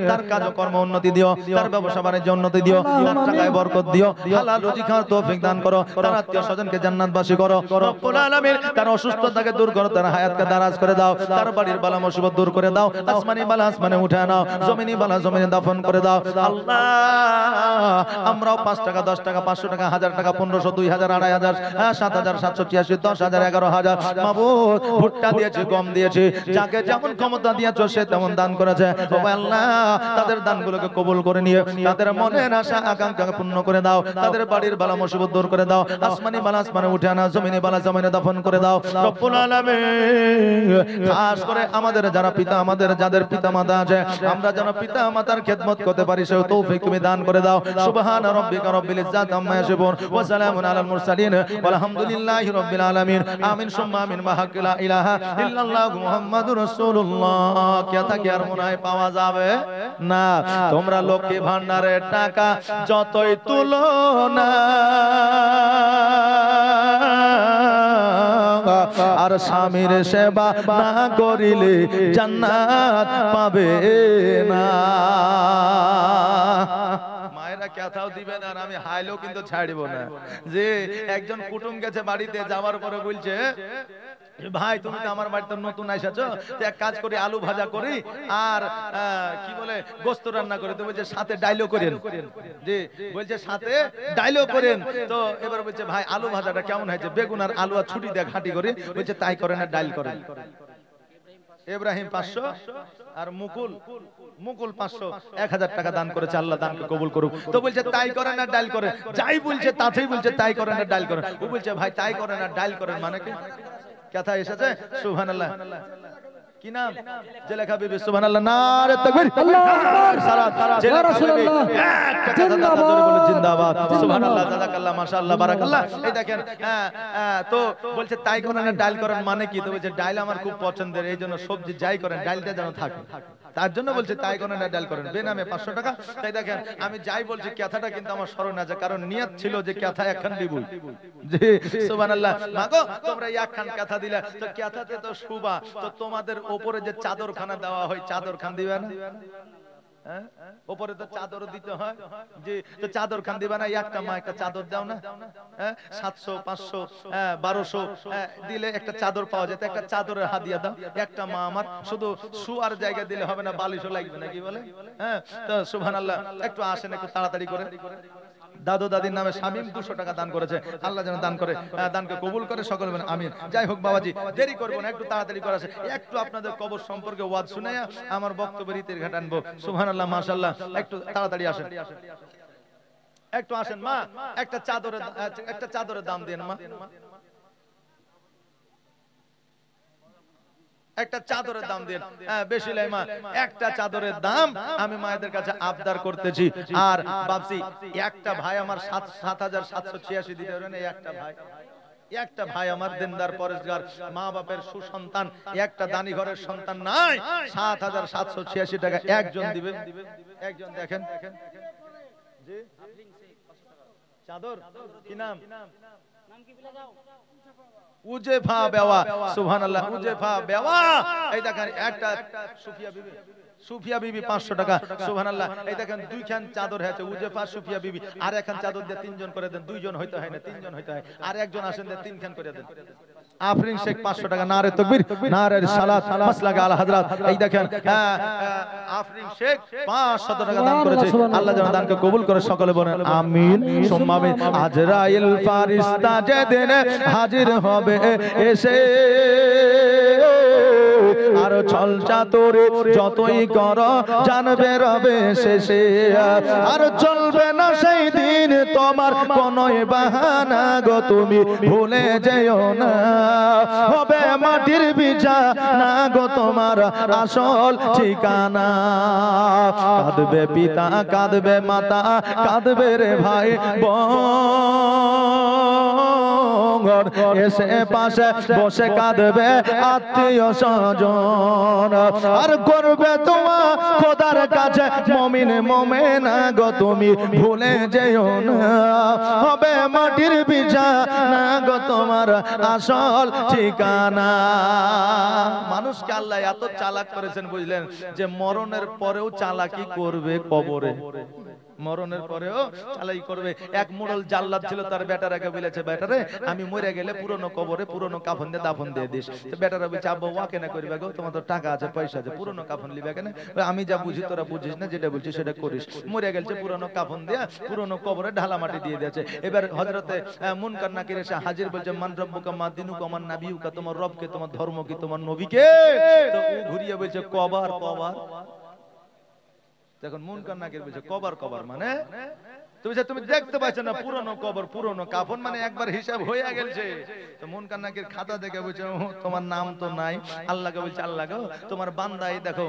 তার কাজকর্ম উন্নতি দিও, তার ব্যবসা বাণিজ্য উন্নতি দিও, তার টাকায় বরকত দিও, হালাল রুজি খাওয়ার তৌফিক দান করো, তার আত্মীয় স্বজনকে জান্নাতবাসী করো রব্বুল আলামিন। তার অসুস্থতাকে দূর করো, তার হায়াতকে দারাজ করে দাও, তার বাড়ির বালা মুসিবত দূর করে দাও, আসমানি বালা আসমানে উঠে নাও, জমিনি বালা জমিনে দাফন করে দাও। আল্লাহ, আমরাও 5 টাকা, 10 টাকা, 500 টাকা, 1000 টাকা, 1500, 2000, 2500, 7000, 786, 10,000, 11,000 মাবুদ ভুট্টা দিয়েছে, গম দিয়েছে, যাকে যেমন ক্ষমতা দিয়েছো সে তেমন দান করেছে। ও আল্লাহ, তাদের দানগুলোকে কবুল করে নিয়ে তাদের মনের আশা আকাঙ্ক্ষা পূর্ণ করে দাও, তাদের বাড়ির বালা মুসিবত দূর করে দাও, আসমানি বালা আসমানে উঠে নাও, জমিনি বালা জমিনে দাফন করে দাও রব্বুল আলামিন। খাস করে আমাদের যারা পিতা, আমাদের যাদের পিতা মাতা আছে, আমরা যেন পিতা মাতার খেদমত করতে পারি সেই তৌফিক তুমি দান করে দাও। সুবহান রাব্বিকা রাব্বিল ইজ্জাতি আম্মা ইয়াসিফুন ওয়া সালামুন আলাল মুরসালিন ওয়ালহামদুলিল্লাহি রাব্বিল আলামিন। আমিন সুম্মা আমিন। মাহাক লা ইলাহা ইল্লাল্লাহ মুহাম্মাদুর রাসূলুল্লাহ। কথা কি আর মনে হয় পাওয়া যাবে না? তোমরা লক্ষ্মী ভান্ডারের টাকা যতই তুলো না, আর স্বামীর সেবা না করিলে জান্নাত পাবে না। মায়েরা কথাও দিবেন আর আমি হাইলেও কিন্তু ছাড়ব না। যে একজন কুটুম গেছে বাড়িতে, যাওয়ার পরে বলছে, ভাই তুমি তো আমার বাড়িতে নতুন এসেছো, তো এক কাজ করি, আলু ভাজা করি আর কি বলে গোস্ত রান্না করে। তো বলছে সাথে ডাইলও করেন। জি, বলছে সাথে ডাইলও করেন। তো এবার বলছে ভাই আলু ভাজাটা কেমন হয়েছে? বেগুন আর আলু আর ছুটি দিয়ে ঘাঁটি করে। বলছে তাই করেন আর ডাইল করেন। ইব্রাহিম 500 আর মুকুল 500, 1000 টাকা দান করেছে, আল্লাহ দানকে কবুল করুক। তো বলছে তাই করেন আর ডাইল করেন। যাই বলছে তাতেই বলছে তাই করেন আর ডাইল করেন। ও বলছে ভাই তাই করেন আর ডাইল করেন মানে কি? কথা এসেছে। সুবহানাল্লাহ। কি নাম? জেলেখা বিবি। সুবহানাল্লাহ। নারে তাকবীর, আল্লাহু আকবার, সালাত। জেলেখা বিবি জিন্দাবাদ। সুবহানাল্লাহ, জাযাকাল্লাহ, মাশাআল্লাহ, বারাকাল্লাহ। এই দেখেন, তো বলছে তাই করেন আর ডাইল করেন মানে কি? তো বলছে ডাইল আমার খুব পছন্দের, এইজন্য সবজি যাই করেন ডাইলটা যেন থাকে, তার জন্য বলছে তাই করেন আর ডাইল করেন। বেনামে 500 টাকা। তাই দেখেন, আমি যাই বলছি কথাটা কিন্তু আমার স্মরণ আছে, কারণ নিয়ত ছিল যে কথা একখান দিবই। জি, সুবহানাল্লাহ। মাগো তোমরা একখান কথা দিলা, তো কথাতে তো শুবা, তো তোমাদের উপরে যে চাদরখানা দেওয়া হয়, চাদরখান দিবে না? উপরে তো চাদর দিতে হয়। যে তো চাদর খান দিবা না? একটা মা একটা চাদর দাও না? 700, 500, 1200 দিলে একটা চাদর পাওয়া যায়। একটা চাদরের হাদিয়া দাও। একটা মা আমার শুধু শুয়ার জায়গা দিলে হবে না, বালিশও লাগবে না, কি বলে? তো সুবহানাল্লাহ। একটু আসেন একটু তাড়াতাড়ি করে। দাদু দাদির নামে শামীম 200 টাকা দান করেছে, আল্লাহ যেন দান করে, দানকে কবুল করে, সকলে বলেন আমিন। যাই হোক বাবাজি, দেরি করবো না, একটু তাড়াতাড়ি করে আসে। একটু আপনাদের কবর সম্পর্কে ওয়াজ শুনাইয়া আমার বক্তব্যের ইতির ঘাট আনবো। সুবহানাল্লাহ, মাশাআল্লাহ। একটু তাড়াতাড়ি আসেন, একটু আসেন। মা একটা চাদরের দাম দেন মা, একটা চাদরের দাম দেন। বেশি লাই মা, একটা চাদরের দাম আমি মায়েদের কাছে আবদার করতেছি। আর ভাবছি একটা ভাই আমার 7,786 দিতে পারবেন, একটা ভাই একটা ভাই আমার দিনদার পরেশগার মা বাপের সুসন্তান, একটা দানি ঘরের সন্তান নাই, ৭,৭৮৬ টাকা একজন দিবে। একজন দেখেন জি চাদর কি নাম? নাম কি বলে যাও? উজেফা বেওয়া, সুবহানাল্লাহ, উজেফা বেওয়া। এই দেখেন একটা সুফিয়া বিবি, সুফিয়া বিবি 500 টাকা, সুবহানাল্লাহ। এই দেখেন দুইখান চাদর হয়েছে উজেফা সুফিয়া বিবি, আর একখান চাদর দিয়ে তিনজন করে দেন, দুইজন হইতে হয় না, তিনজন হইতে হয়, আর একজন আসেন দিয়ে তিনখান করে দেন। আফরিন শেখ 500 টাকা, নারে তাকবীর, নারে সালাত, মাসলাকে আলা হযরত। এই দেখেন আফরিন শেখ 500 টাকা দান করেছে। আল্লাহ যেন দানকে কবুল করে, সকলে বলেন আমিন সুম্মা আমিন। আজরাইল ফারিস্তা যেদিন হাজির হবে এসে, আর ছল চাতুরি যতই কর জানবে রবে শেষে, আর চলবে না সেই দিন তোমার কোনই বাহানা গো, তুমি ভুলে যেও না, হবে মাটির বিছানা গো তোমার আসল ঠিকানা। কাঁদবে পিতা, কাঁদবে মাতা, কাঁদবে রে ভাই বোন, এসে পাশে বসে কাঁদবে আত্মীয় স্বজন, আর করবে তোমার খোদার কাছে মুমিন মুমিনা গো, তুমি ভুলে যেও না, হবে মাটির বিছানা গো তোমার আসল ঠিকানা। মানুষকে আল্লাহ এত চালাক করেছেন বুঝলেন, যে মরণের পরেও চালাকি করবে কবরে, মরণের পরেও চালাই করবে। এক মোড়ল জাল্লাদ ছিল, তার বেটারাকে বলেছে, বেটারে আমি মরে গেলে পুরনো কবরে পুরনো কাফন দিয়ে দাফন দিয়ে দিস। তো বেটারা বলছে, আব্বা ওয়া কেন করবে গো, তোমার তো টাকা আছে পয়সা আছে, পুরনো কাফন লিবে কেন? আমি যা বুঝি তোরা বুঝিস না, যেটা বলছিস সেটা করিস। মরে গেছে পুরনো কাফন দিয়ে পুরনো কবরে ঢালা মাটি দিয়ে দিয়েছে। এবার হযরতে মুনকার নাকির এসে হাজির, বলছে মান রব্বুকা মা দিনুকা মান নাবিয়ুকা, তোমার রবকে, তোমার ধর্ম কি, তোমার নবীকে? তো ও ঘুরিয়ে বলছে কবার কবার। দেখুন মুনকার নাকির বলছে কবার কবার মানে তুমি দেখতে পাচ্ছ না পুরনো কবর পুরনো কাফন, মানে একবার হিসাব হয়ে গেছে। তো মুনকার নাকির খাতা দেখে বলছে তোমার নাম তো নাই। আল্লাহকে বলছে, আল্লাহ গো তোমার বান্দাই দেখো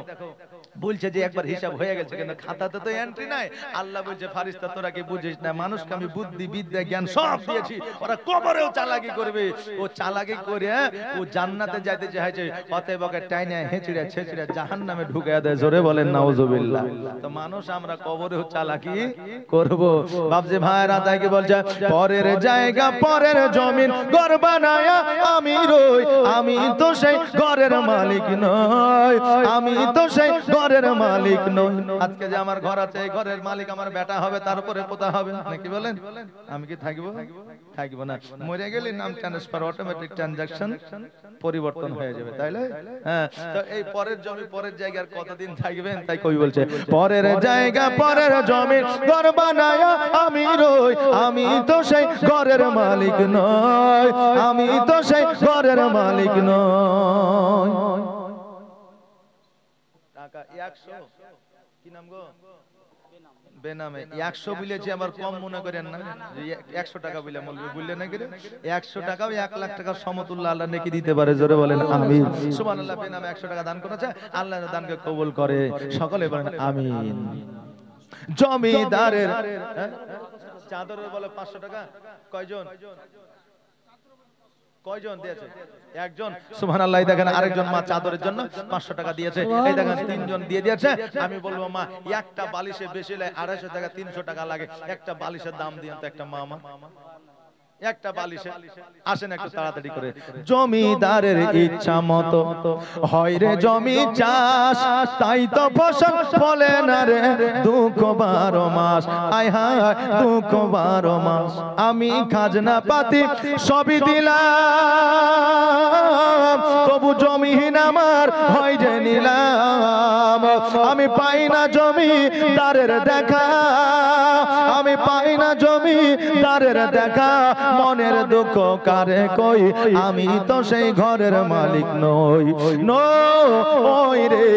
বলছে যে একবার হিসাব হয়ে গেছে, কিন্তু খাতাতে তো এন্ট্রি নাই। আল্লাহ বলছে, ফারিস্তা তোরা কি বুঝিস না, মানুষকে আমি বুদ্ধি বিদ্যা জ্ঞান সব দিয়েছি, ওরা কবরেও চালাকি করবে। ও চালাকি করে ও জান্নাতে যাইতে চাইছে, অতএব ওকে টাইনা হেঁচড়ে ছেঁচড়ে জাহান্নামে ঢুকে দেয়। জোরে বলেন নাউজুবিল্লাহ। তো মানুষ আমরা কবরেও চালাকি করব। বাপজি ভাইরা তাই কি বলছে, পরের জায়গা পরের জমিন ঘর বানায়া আমি রই, আমি তো সেই ঘরের মালিক নই, আমি তো সেই ঘরের মালিক নই। আজকে যে আমার ঘর আছে, এই ঘরের মালিক আমার বেটা হবে, তারপরে পোতা হবে নাকি বলেন? আমি কি থাকবো? থাকবো না। মরে গেলে নাম ট্রান্সফার, অটোমেটিক ট্রানজাকশন পরিবর্তন হয়ে যাবে, তাইলে হ্যাঁ। তো এই পরের জমি পরের জায়গার কতদিন থাকবেন, তাই কই বলছে, পরের জায়গা পরের জমি ঘর বানায়া আমি রই, আমি তো সেই ঘরের মালিক নই, আমি তো সেই ঘরের মালিক নই। টাকা 100 কি নাম গো? বেনামে 100 বলেছি, আবার কম মনে করেন না, 100 টাকা বলে বলবে, বুঝলে নাকি রে? 100 টাকাও 1 লাখ টাকা সমতুল্য আল্লাহ নেকি দিতে পারে। জোরে বলেন আমিন সুবহানাল্লাহ। বেনামে 100 টাকা দান করেছে, আল্লাহ দানকে কবুল করে, সকলে বলেন আমিন। জমিদারের চাদরের বলে 500 টাকা, কয়জন কয়জন দিয়েছে? একজন, সুবহানাল্লাহ। দেখেন আরেকজন মা চাদরের জন্য 500 টাকা দিয়েছে। এই দেখেন তিনজন দিয়ে দিয়েছে। আমি বলবো মা, একটা বালিশে বেশি লাগে 250 টাকা 300 টাকা লাগে, একটা বালিশের দাম দিয়েন তো একটা মা, আমার একটা বালিশে। আসেন একটু তাড়াতাড়ি করে। জমিদারের ইচ্ছা মতো হয় রে জমি চাষ, তাই তো ফসল ফলে না রে দুঃখ 12 মাস। আয় হায় দুঃখ 12 মাস। আমি খাজনা পাতি সবই দিলাম, তবু জমিহীন আমার হয় যে নিলাম। আমি পাই না জমি দারের দেখা, আমি পাই না জমি দারের দেখা, মনের দুঃখ কারে কই, আমি তো সেই ঘরের মালিক নই, নই রে,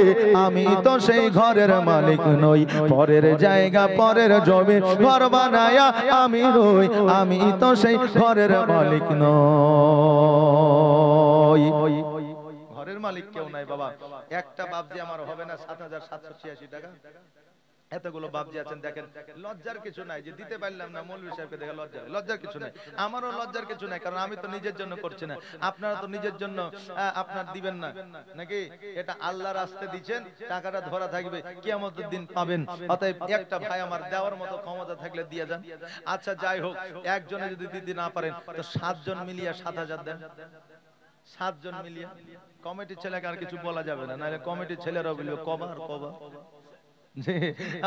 আমি তো সেই ঘরের মালিক নই। পরের জায়গা পরের জমি ঘর বানায়া আমি রই, আমি তো সেই ঘরের মালিক নই। ঘরের মালিক কেউ নাই বাবা। একটা বাপ যে আমার হবে না 7,786 টাকা। এতগুলো বাপজি আছেন, দেখেন লজ্জার কিছু নাই যে দিতে পারলাম না মৌলভী সাহেবকে দেখে লজ্জার কিছু নাই। আমারও লজ্জার কিছু নাই, কারণ আমি তো নিজের জন্য করছি না, আপনারা তো নিজের জন্য আপনার দিবেন না নাকি? এটা আল্লাহর রাস্তে দিচ্ছেন, টাকাটা ধরা থাকবে, কিয়ামতের দিন পাবেন। অতএব একটা ভাই আমার দেওয়ার মতো ক্ষমতা থাকলে দিয়ে যান। আচ্ছা যাই হোক, একজনে যদি দিতে না পারেন তো 7 জন মিলিয়ে 7,000 দেন। 7 জন মিলিয়ে। কমিটির ছেলেকে আর কিছু বলা যাবে না, নাহলে কমিটির ছেলেরা বলবে কবার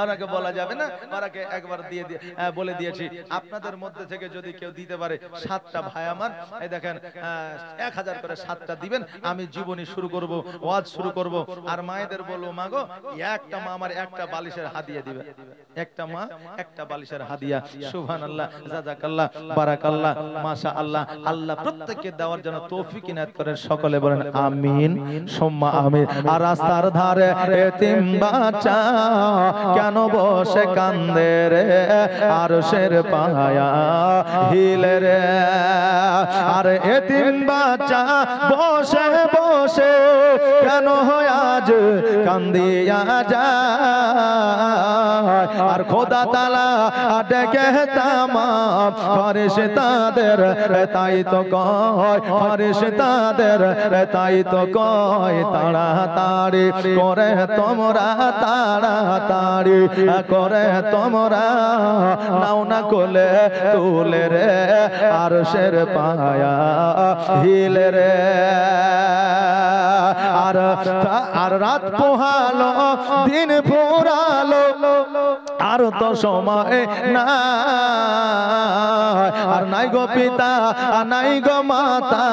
ওনাকে বলা যাবে না, ওনাকে একবার দিয়ে বলে দিয়েছি। আপনাদের মধ্যে থেকে যদি কেউ দিতে পারে 7টা ভাই আমার, এই দেখেন 1000 করে 7টা দিবেন, আমি জীবনী শুরু করব, ওয়াজ শুরু করব। আর মায়েদের বলবো মাগো একটা মা আমার একটা বালিশের হাদিয়া দিবে, একটা মা একটা বালিশের হাদিয়া। সুবহানাল্লাহ, জাযাকাল্লাহ, বারাকাল্লাহ, মাশাআল্লাহ। আল্লাহ প্রত্যেককে দেওয়ার জন্য তৌফিক ইনায়াত করেন, সকলে বলেন আমিন সুম্মা আমিন। আর রাস্তার ধারে এতিম বাচ্চা কেন বসে কান্দে রে, আরশের পায়া হিলে রে। আর এতিম বাচ্চা বসে বসে কেন আজ কান্দিয়া যায়। আর খোদা তাআলা ডেকে তামাম ফেরেশতাদের তাই তো কয়, ফেরেশতাদের তাই তো কয়, তাড়াতাড়ি করে তোমরা, তাড়াতাড়ি করে তোমরা নাও না কোলে তুলে রে, আরশের পায়া হিলে রে। আর রাত পোহালো দিন ফুরালো, আর তো সময় না, আর নাই গো পিতা নাই গো মাতা,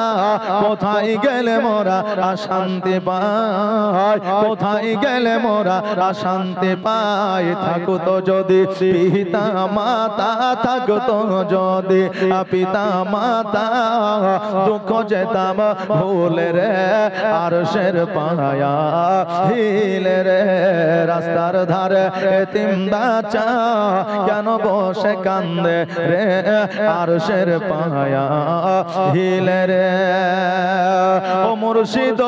কোথায় গেলে মোরা শান্তি পাই, কোথায় গেলে মোরা শান্তি পাই। থাকতো যদি পিতা মাতা, থাকতো যদি পিতা মাতা, দুঃখ যেতাম ভুলে রে, আরশের পায়া হিলে রে। রাস্তার ধারে এতিম বাচ্চা কেন বসে কান্দে রে, আরশের পায়া হিলে রে। ও মুর্শিদ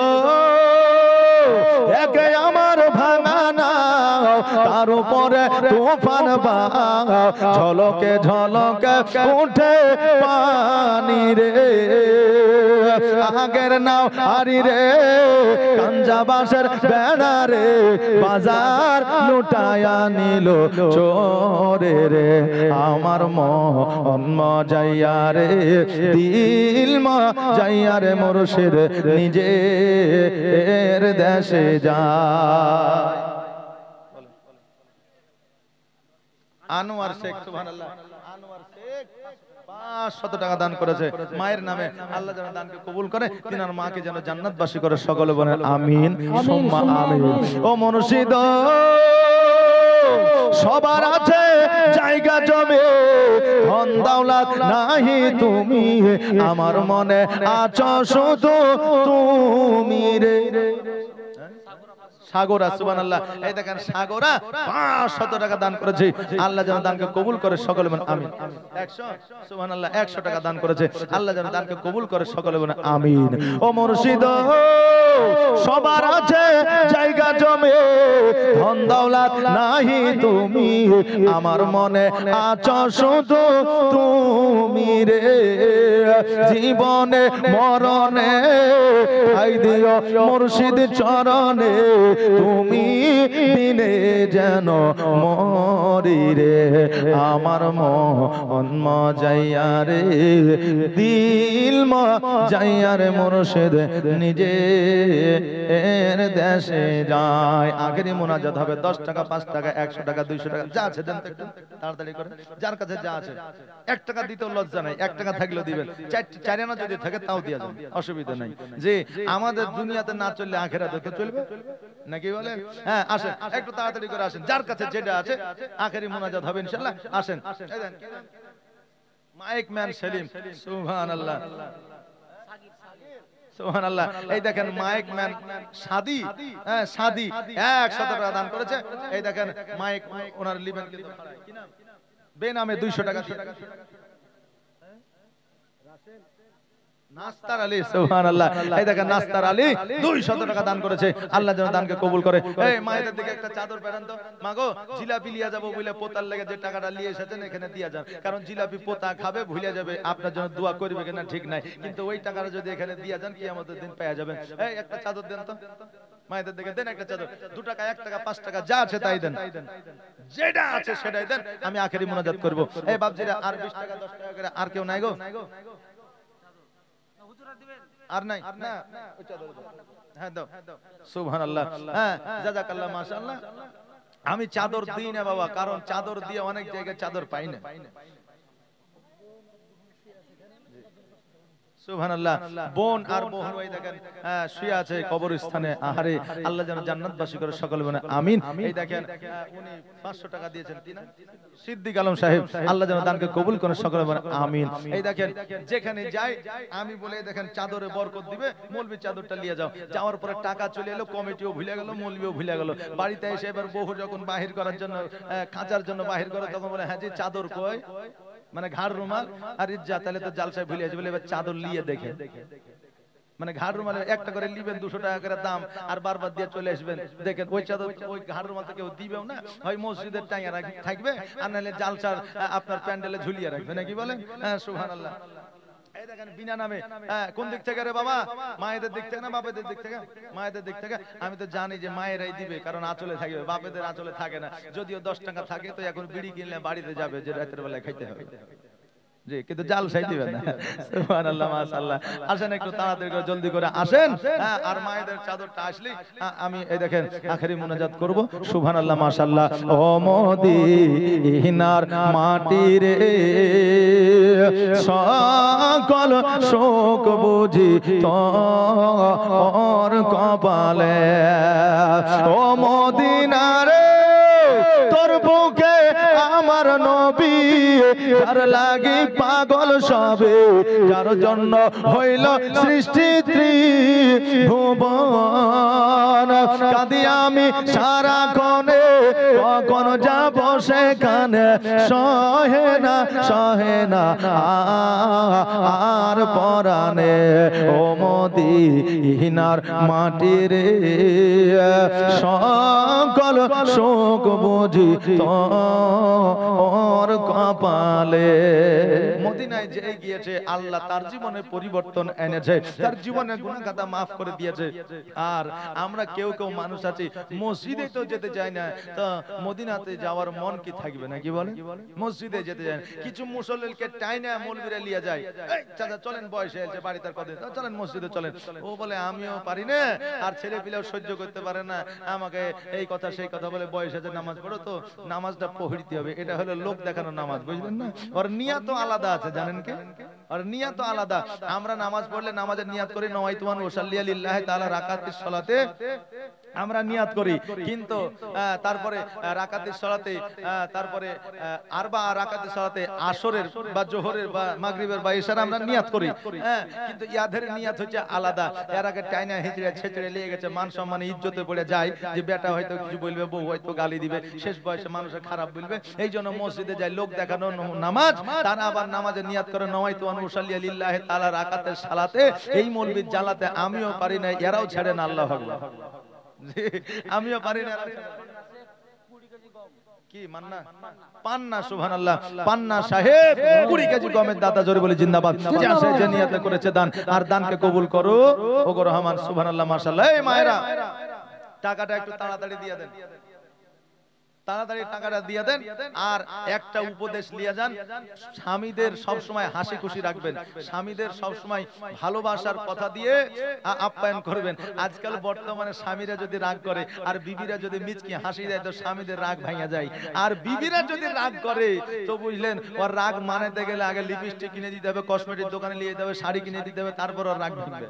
একে আমার ভাঙানা, তার উপরে তুফান বাও, ঝলকে ঝলকে উঠে পানি রে। আগের নাও হারি রে, কাঞ্জাবাসের বেড়া রে, বাজার লুটায়া নিল চোরে রে। আমার মন মজাইয়া রে, দিল মজাইয়া রে, মুর্শিদ নিজের দেশে যায়। আনোয়ার শেখ, সুবহানাল্লাহ, আনোয়ার শেখ 500 টাকা দান করেছে মায়ের নামে। আল্লাহ যেন দানকে কবুল করে, তিনার মাকে যেন জান্নাতবাসী করে, সকলে বলেন আমিন সুম্মা আমিন। ও মুর্শিদ সবার আছে জায়গা জমে, ধন দৌলত নাহি তুমি, আমার মনে আছো শুধু তুমি রে। সাগরা, সুবহানাল্লাহ, এই দেখেন সাগরা 500 টাকা দান করেছে। আল্লাহ যেন দানকে কবুল করে, সকলে বলেন আমিন। 100, সুবহানাল্লাহ, 100 টাকা দান করেছে। আল্লাহ যেন দানকে কবুল করে, সকলে বলেন আমিন। ও মুর্শিদ সবার আছে জায়গা জমে, ধন দৌলত নাহি তুমি, আমার মনে আছো শুধু তুমি রে। জীবনে মরণে ঠাই দিও মুর্শিদ চরণে, তুমি দিনে যেন মরি রে। আমার মন মজাইয়া রে, দিল মজাইয়া রে, মুর্শিদ নিজের দেশে যায়। আখেরি মুনাজাত হবে, 10 টাকা, 5 টাকা, 100 টাকা, 200 টাকা, যা আছে দেন তো একটু তাড়াতাড়ি করে, যার কাছে যা আছে। 1 টাকা দিতেও লজ্জা নাই, 1 টাকা থাকলেও দিবেন, 4 আনা যদি থাকে তাও দিয়ে যাবেন, অসুবিধা নাই। যে আমাদের দুনিয়াতে না চললে আখেরাতে তো চলবে নাকি বলেন? হ্যাঁ আসেন, একটু তাড়াতাড়ি করে আসেন, যার কাছে যেটা আছে। আখেরি মুনাজাত হবে ইনশাআল্লাহ, আসেন। মাইক ম্যান সেলিম, সুবহানাল্লাহ, সুবহানাল্লাহ। এই দেখেন মাইক ম্যান সাদি, হ্যাঁ সাদি 100 টাকা দান করেছে। এই দেখেন মাইক ওনার লিবেন কিন্তু কি নাম, বেনামে 200 টাকা। নাস্তার আলী সুবহানাল্লাহ। এই দেখেন নাস্তার আলী 200 টাকা দান করেছে। আল্লাহ যেন দানকে কবুল করে। এই মায়েদের দিকে একটা চাদর পেরান তো। মাগো জিলাপি লিয়া যাবো বলে পোতার লেগে যে টাকাটা নিয়ে এসেছেন এখানে দিয়া যান, কারণ জিলাপি পোতা খাবে ভুলে যাবে, আপনার জন্য দোয়া করবে কিনা ঠিক নাই, কিন্তু ওই টাকাটা যদি এখানে দিয়া যান কিয়ামতের দিন পেয়ে যাবেন। এই একটা চাদর দেন তো মায়েদের দিকে, দেন একটা চাদর। 2 টাকা 1 টাকা 5 টাকা যা আছে তাই দেন, যেটা আছে সেটাই দেন। আমি আখেরি মুনাজাত করব। এই বাপজিরা আর 20 টাকা 10 টাকা করে আর কেউ নাই গো? আর নাই না? ওই চাদর দাও। হ্যাঁ দাও। সুবহানাল্লাহ। হ্যাঁ জাযাকাল্লাহ মাশাআল্লাহ। আমি চাদর দিই না বাবা, কারণ চাদর দিয়ে অনেক জায়গায় চাদর পাই না। সুবহানাল্লাহ। বোন আর বোন ওই দেখেন শুয়ে আছে কবরস্থানে। আহারে আল্লাহ যেন জান্নাতবাসী করে সকলে বলে আমিন। এই দেখেন উনি 500 টাকা দিয়েছেন কিনা সিদ্দিক আলম সাহেব, আল্লাহ যেন দানকে কবুল করে সকলে বলে আমিন। এই দেখেন যেখানে যাই আমি বলে দেখেন চাদরে বরকত দিবে, মৌলবি চাদরটা নিয়ে যাও। যাওয়ার পরে টাকা চলে এলো, কমিটিও ভুলে গেল, মৌলবিও ভুলে গেল। বাড়িতে এসে এবার বহু যখন বাহির করার জন্য খাঁচার জন্য বাহির করে, তখন বলে হ্যাঁ জি চাদর কই, মানে ঘাড় রুমাল আর ইজ্জা, তাহলে তো জালসায় ভুলে আসবে, এবার চাদর লিয়ে দেখে, মানে ঘাড় রুমালে একটা করে নিবেন 200 টাকা করে দাম, আর বারবার দিয়ে চলে আসবেন। দেখেন ওই চাদর ওই ঘাড় রুমাল তো কেউ দিবেও না, হয় মসজিদের টাইয়া থাকবে, আর নাহলে জালসার আপনার প্যান্ডেলে ঝুলিয়ে রাখবে, নাকি বলেন? হ্যাঁ সুবহানাল্লাহ। এই দেখেন বিনা নামে কোন দিক থেকে রে বাবা? মায়েদের দিক থেকে না বাপেদের দিক থেকে? মায়েদের দিক থেকে। আমি তো জানি যে মায়েরাই দিবে, কারণ আঁচলে থাকবে, বাপেদের আঁচলে থাকে না। যদিও 10 টাকা থাকে তো এখন বিড়ি কিনলে বাড়িতে যাবে, যে রাতের বেলায় খাইতে হবে জি, কিন্তু জাল সাই দিবেন না। সুবহানাল্লাহ মাশাআল্লাহ। আসেন একটু তাড়াতাড়ি করে জলদি করে আসেন। আর মায়েদের চাদরটা আসলে আমি এই দেখেন আখেরি মুনাজাত করব। সুবহানাল্লাহ মাশাআল্লাহ। ও মদিনার মাটি রে সকল শোক বুঝি তোর কপালে, ও মদিনা রে তোর বুকে আমার নবী, যার লাগি পাগল সবে, যার জন্য হইল সৃষ্টি ত্রিভুবন। কাঁদি আমি সারাক্ষণে, কখন যাব সেখানে, সহে না আর পরাণে, ও মদিনার মাটি রে সকল শোক বুঝি তোর কপালে। মদিনায় যে গিয়েছে আল্লাহ তার জীবনে পরিবর্তন এনেছে, তার জীবনের গুনাহগাতা মাফ করে দিয়েছে। আর আমরা কেউ কেউ মানুষ আছি মসজিদে তো যেতে চাই না, তা মদিনাতে যাওয়ার মন কি থাকবে নাকি বলে? মসজিদে যেতে চায় না। কিছু মুসল্লিকে টাইনা মৌলবীরা লিয়ে যায়, এই চাচা চলেন বয়সে এসে বাড়ি তার কথা, চলেন মসজিদে চলেন। ও বলে আমিও পারি না, আর ছেলে পিলেও সহ্য করতে পারে না, আমাকে এই কথা সেই কথা বলে বয়সে যে নামাজ পড়ো তো নামাজটা পড়তে হবে। এটা হলো লোক দেখানো নামাজ, বুঝলেন না? ওর নিয়াত তো আলাদা আছে, জানেন কি? আর নিয়াত তো আলাদা। আমরা নামাজ পড়লে নামাজের নিয়াত করি নওয়াইতু আন উসাল্লি লিল্লাহি তাআলা রাকাতিস সালাতে, আমরা নিয়াত করি, কিন্তু তারপরে রাকাতিস সালাতে, তারপরে আরবা রাকাতিস সালাতে আসরের বা জোহরের বা মাগরিবের বা ইশার আমরা নিয়াত করি, হ্যাঁ, কিন্তু ইয়াদের নিয়াত হচ্ছে আলাদা। এর আগে টাইনা হিজড়া ছেচড়ে লেগে গেছে, মান সম্মানে ইজ্জতে পড়ে যায়, যে বেটা হয়তো কিছু বলবে, বউ হয়তো গালি দিবে, শেষ বয়সে মানুষের খারাপ বলবে, এই জন্য মসজিদে যায় লোক দেখানো নামাজ। তার আবার নামাজে নিয়াত করে নওয়াইতু আন উসাল্লি লিল্লাহি তাআলা রাকাতিস সালাতে। এই মৌলবীর জ্বালাতে আমিও পারি না, এরাও ছেড়ে না, আল্লাহু আকবার। আমিও পারি না। কি মান্না পান্না? সুবহানাল্লাহ। পান্না সাহেব 20 কেজি গমের দাতা, জোরে বলে জিন্দাবাদ। যে আসে যে নিয়তে করেছে দান, আর দানকে কবুল করো ওগো রহমান। সুবহানাল্লাহ মাশাআল্লাহ। এই মায়েরা টাকাটা একটু তাড়াতাড়ি দিয়ে দেন, তাড়াতাড়ি টাকাটা দিয়ে দেন। আর একটা উপদেশ নিয়ে যান, স্বামীদের সব সময় হাসি খুশি রাখবেন, স্বামীদের সব সময় ভালোবাসার কথা দিয়ে আপ্যায়ন করবেন। আজকাল বর্তমানে স্বামীরা যদি রাগ করে আর বিবিরা যদি মিচকি হাসি দেয়, তো স্বামীদের রাগ ভাঙা যায়। আর বিবিরা যদি রাগ করে তো বুঝলেন ওর রাগ মানাতে গেলে আগে লিপস্টিক কিনে দিতে হবে, কসমেটিক দোকানে নিয়ে যেতে হবে, শাড়ি কিনে দিতে হবে, তারপর ওর রাগ ভাঙবে।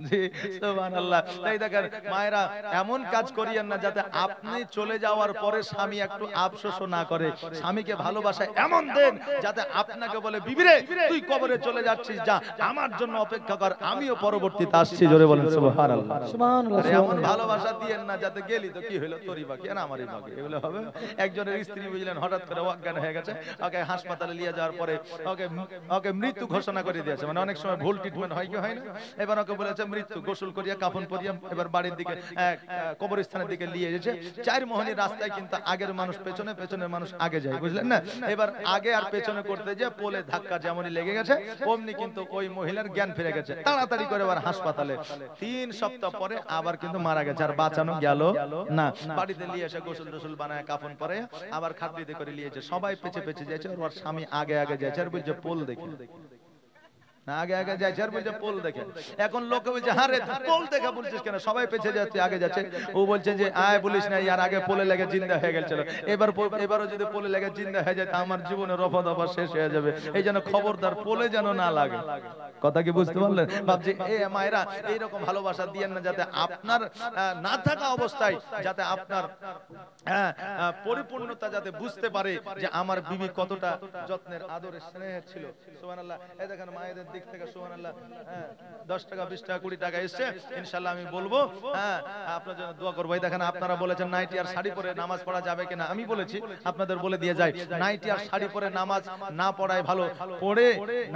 জি সুবহানাল্লাহ। তাই দেখেন মায়েরা এমন কাজ করিয়েন না যাতে আপনি চলে যাওয়ার পরে স্বামী একটু আফসোস না করে। স্বামীকে ভালোবাসা এমন দেন যাতে আপনাকে বলে বিবি রে তুই কবরে চলে যাচ্ছিস, যা আমার জন্য অপেক্ষা কর, আমিও পরবর্তীতে আসছি। জোরে বলেন সুবহানাল্লাহ। সুবহানাল্লাহ। এমন ভালোবাসা দিয়েন না যাতে গেলি তো কি হলো, তোরই বাকি আর আমারই বাকি, এগুলো হবে। একজনের স্ত্রী বুঝলেন হঠাৎ করে অজ্ঞান হয়ে গেছে, ওকে হাসপাতালে নিয়ে যাওয়ার পরে ওকে মৃত্যু ঘোষণা করে দিয়েছে। মানে অনেক সময় ভুল ট্রিটমেন্ট হয় কি হয় না, এবার ওকে বলেছে মৃত্যু, গোসল করিয়া কাফন পরিয়া এবার বাড়ির দিকে কবরস্থানের দিকে নিয়ে এসেছে। চার মোহনী রাস্তায় কিন্তু আগের মানুষ পেছনে, পেছনের মানুষ আগে যায়, বুঝলেন না। এবার আগে আর পেছনে করতে যে পোলে ধাক্কা যেমনই লেগে গেছে অমনি কিন্তু ওই মহিলার জ্ঞান ফিরে গেছে। তাড়াতাড়ি করে আবার হাসপাতালে, 3 সপ্তাহ পরে আবার কিন্তু মারা গেছে, আর বাঁচানো গেল না। বাড়িতে নিয়ে এসে গোসল টোসল বানায় কাফন পরে আবার খাটলিতে করে নিয়েছে। সবাই পেছে পেছে যাচ্ছে, ওর স্বামী আগে আগে যাচ্ছে, আর বলছে পোল দেখে না, আগে আগে যাচ্ছে আর বলছে পোল দেখে। এখন লোকে বলছে হারে পোল দেখা বলছিস কেন, সবাই পেছে যাচ্ছে আগে যাচ্ছে। ও বলছে যে আয় বলিস না, ইয়ার আগে পোলে লেগে জিন্দা হয়ে গেছিল, এবারও যদি পোলে লেগে জিন্দা হয়ে যায় তা আমার জীবনে রফা দফা শেষ হয়ে যাবে। এই জন্য খবরদার পোলে যেন না লাগে। কথা কি বুঝতে পারলেন? ভাবছি এ মায়েরা এইরকম ভালোবাসা দিয়েন না যাতে আপনার না থাকা অবস্থায় যাতে আপনার পরিপূর্ণতা যাতে বুঝতে পারে যে আমার বিবি কতটা যত্নের আদরের স্নেহের ছিল। সুবহানাল্লাহ। এই দেখেন মায়েদের দিক থেকে সুবহানাল্লাহ 10 টাকা 20 টাকা 20 টাকা এসছে, ইনশাআল্লাহ আমি বলবো আপনার জন্য দোয়া করব। এই দেখেন আপনারা বলেছেন নাইটি আর শাড়ি পরে নামাজ পড়া যাবে কিনা, আমি বলেছি আপনাদের বলে দিয়ে যাই, নাইটি আর শাড়ি পরে নামাজ না পড়াই ভালো। পড়ে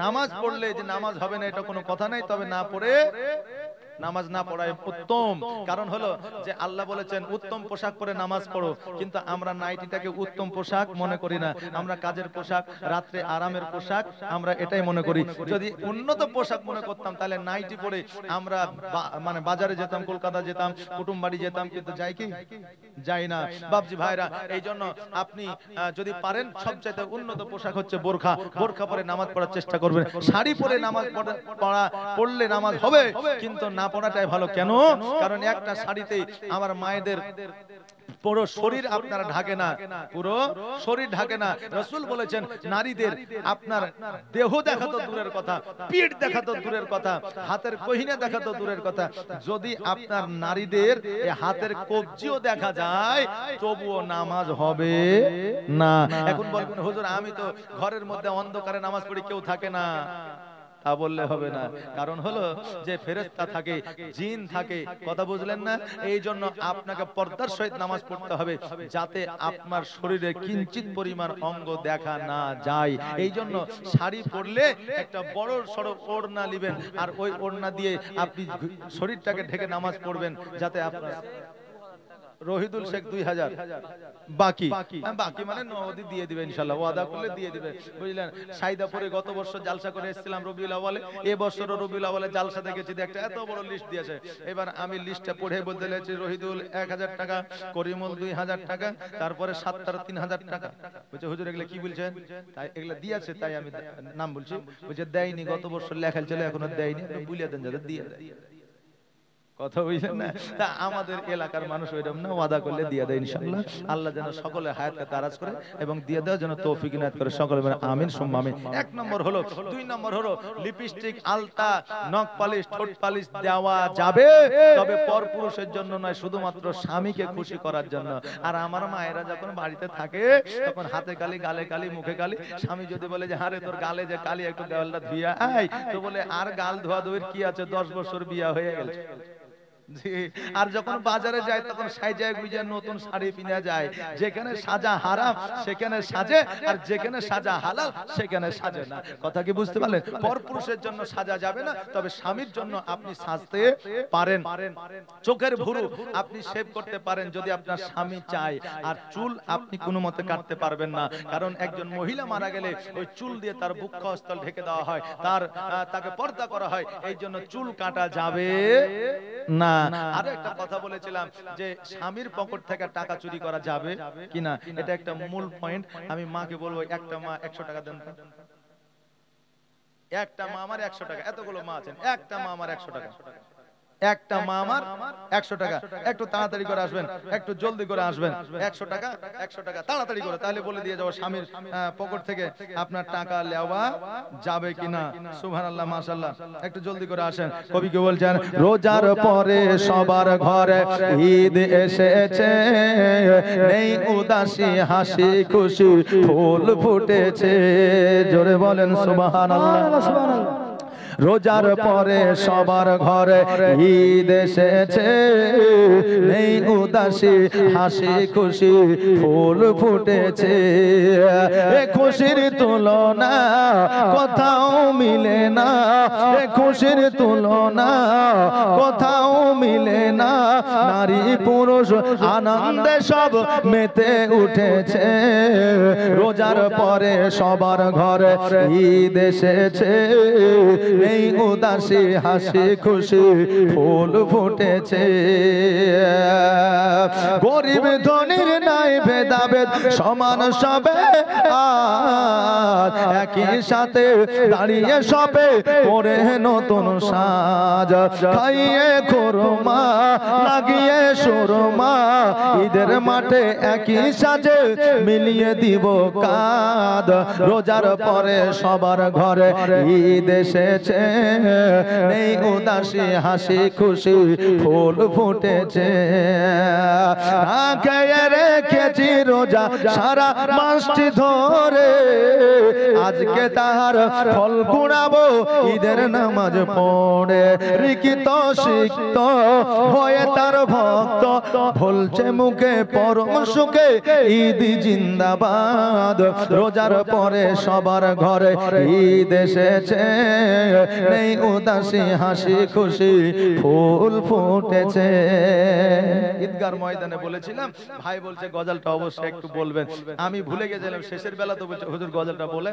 নামাজ পড়লে যে নামাজ হবে না এটা কোনো কথা নাই, তবে না পড়ে নামাজ না পড়াই উত্তম। কারণ হলো যে আল্লাহ বলেছেন উত্তম পোশাক পরে নামাজ পড়ো, কিন্তু আমরা নাইটিটাকে উত্তম পোশাক মনে করি না। আমরা কাজের পোশাক, রাত্রে আরামের পোশাক আমরা এটাই মনে করি। যদি উন্নত পোশাক মনে করতাম তাহলে নাইটি পরে আমরা মানে বাজারে যেতাম, কলকাতা যেতাম, কুটুম বাড়ি যেতাম, কিন্তু যাই কি যাই না। বাবজি ভাইরা, এই জন্য আপনি যদি পারেন সবচাইতে উন্নত পোশাক হচ্ছে বোরখা, বোরখা পরে নামাজ পড়ার চেষ্টা করবেন। শাড়ি পরে নামাজ পড়লে নামাজ হবে, কিন্তু না পড়াটাই ভালো। কেন? কারণ একটা শাড়িতে আমার মায়েদের পুরো শরীর আপনারা ঢাকে না, পুরো শরীর ঢাকে না। রাসূল বলেছেন নারীদের আপনার দেহ দেখা তো দূরের কথা, পিঠ দেখা তো দূরের কথা, হাতের কহিনা দেখা তো দূরের কথা, যদি আপনার নারীদের এই হাতের কবজিও দেখা যায় তবুও নামাজ হবে না। এখন বলবেন হুজুর আমি তো ঘরের মধ্যে অন্ধকারে নামাজ পড়ি, কেউ থাকে না, তা বললে হবে না। কারণ হলো যে ফেরেশতা থাকে, জিন থাকে, কথা বুঝলেন না। এই জন্য আপনাকে পর্দার সহিত নামাজ পড়তে হবে যাতে আপনার শরীরে কিঞ্চিত পরিমাণ অঙ্গ দেখা না যায়। এই জন্য শাড়ি পরলে একটা বড় সড়ো ওড়না নেবেন, আর ওই ওড়না দিয়ে আপনি শরীরটাকে ঢেকে নামাজ পড়বেন যাতে আপনার রহিদুল শেখ 2000 বাকি বাকি মানে নগদি দিয়ে দিবেন ইনশাআল্লাহ, ওয়াদা করলে দিয়ে দিবেন, বুঝলেন। সাইদাপুরে গত বছর জালসা করে এসেছিলাম রবিউল আউয়ালে, এই বছরও রবিউল আউয়ালে জালসা দেখেছি, একটা এত বড় লিস্ট দিয়েছে। এবার আমি লিস্টটা পড়ে বলতে লেগেছি রহিদুল 1000 টাকা, করিমুল 2000 টাকা, তারপরে সাত্তার 3000 টাকা। বলছে হুজুর এগুলা কি বলছেন? তাই এগুলা দিয়েছে, তাই আমি নাম বলছি। বলছে দেয়নি, গত বছর লেখাল ছিল এখনো দেয়নি, আপনি বুলিয়ে দেন যাতে দিয়ে দেয়। কথা বুঝছেন না? তা আমাদের এলাকার মানুষ ওইরকম না, ওয়াদা করলে দিয়ে দেয় ইনশাআল্লাহ। আল্লাহ যেন সকলে হায়াতকে দারাজ করে এবং দিয়ে দেওয়ার জন্য তৌফিক ইনায়াত করে সকলে বলেন আমিন সুম্মা আমিন। 1 নম্বর হলো। 2 নম্বর হলো লিপস্টিক, আলতা, নখ পালিশ, ঠোঁট পালিশ দেওয়া যাবে, তবে পরপুরুষের জন্য নয়, শুধুমাত্র স্বামীকে খুশি করার জন্য। আর আমার মায়েরা যখন বাড়িতে থাকে তখন হাতে কালি, গালে কালি, মুখে কালি। স্বামী যদি বলে যে আরে তোর গালে যে কালি, একটু গালটা ধুইয়া আয়, তো বলে আর গাল ধোয়া ধুইর কি আছে, 10 বছর বিয়া হয়ে গেছে। আর যখন বাজারে যায় তখন সাইজায় গুজে নতুন শাড়ি কিনা যায়, যেখানে সাজা হারাম সেখানে সাজে, আর যেখানে সাজা হালাল সেখানে সাজে না। কথা কি বুঝতে পারলেন? পরপুরুষের জন্য সাজা যাবে না, তবে স্বামীর জন্য আপনি সাজতে পারেন। চোখের ভুরু আপনি শেভ করতে পারেন যদি আপনার স্বামী চায়, আর চুল আপনি কোনো মতে কাটতে পারবেন না, কারণ একজন মহিলা মারা গেলে ওই চুল দিয়ে তার বক্ষস্থল ঢেকে দেওয়া হয়, তাকে পর্দা করা হয়, এই জন্য চুল কাটা যাবে না। আরো একটা কথা বলেছিলাম যে স্বামীর পকেট থেকে টাকা চুরি করা যাবে কিনা, এটা একটা মূল পয়েন্ট। আমি মাকে বলবো একটা মা 100 টাকা দেন তো, একটা মা আমার 100 টাকা, এতগুলো মা আছেন, একটা মা আমার 100 টাকা, একটা মা আমার 100 টাকা, একটু তাড়াতাড়ি করে আসবেন, একটু জলদি করে আসবেন, 100 টাকা 100 টাকা তাড়াতাড়ি করে, তাহলে বলে দিয়ে যাবো স্বামীর পকেট থেকে আপনার টাকা নেওয়া যাবে কিনা। সুবহানাল্লাহ, মাশাআল্লাহ, একটু জলদি করে আসেন। কবি কি বলছেন, রোজার পরে সবার ঘরে ঈদ এসেছে, নেই উদাসী হাসি খুশি ফুল ফুটেছে। জোরে বলেন সুবহানাল্লাহ। সুবহানাল্লাহ। রোজার পরে সবার ঘরে ঈদ এসেছে, নেই উদাসী হাসি খুশি ফুল ফুটেছে। এ খুশির তুলনা কোথাও মিলে না, এ খুশির তুলনা কোথাও মিলে না। নারী পুরুষ আনন্দে সব মেতে উঠেছে, রোজার পরে সবার ঘরে ঈদ এসেছে, এই উদাসী হাসি খুশি ফুল ফুটেছে। গরিব ধনীর নাই ভেদাভেদ, সমান সবে আজ একই সাথে দাঁড়িয়ে সবে পরে নতুন সাজ। খাইয়ে খুরমা লাগিয়ে সুরমা, ঈদের মাঠে একই সাজে মিলিয়ে দিব কাঁদ। রোজার পরে সবার ঘরে ঈদ এসেছে, নেই উদাসী হাসি খুশি ফুল ফুটেছে। খেয়ে রেখেছি রোজা সারা মাসটি ধরে, আজকে তাহার ফল গুণাবো ঈদের নামাজ পড়ে। রিকিত সিক্ত হয়ে তার ভক্ত বলছে মুখে পরম সুখে ঈদ জিন্দাবাদ। রোজার পরে সবার ঘরে ঈদ এসেছে, নেই উদাসী হাসি খুশি ফুল ফুটেছে। ঈদগার ময়দানে বলেছিলাম, ভাই বলছে গজলটা অবশ্যই একটু বলবেন। আমি ভুলে গেছিলাম, শেষের বেলা তো বলছে হুজুর গজলটা বলে।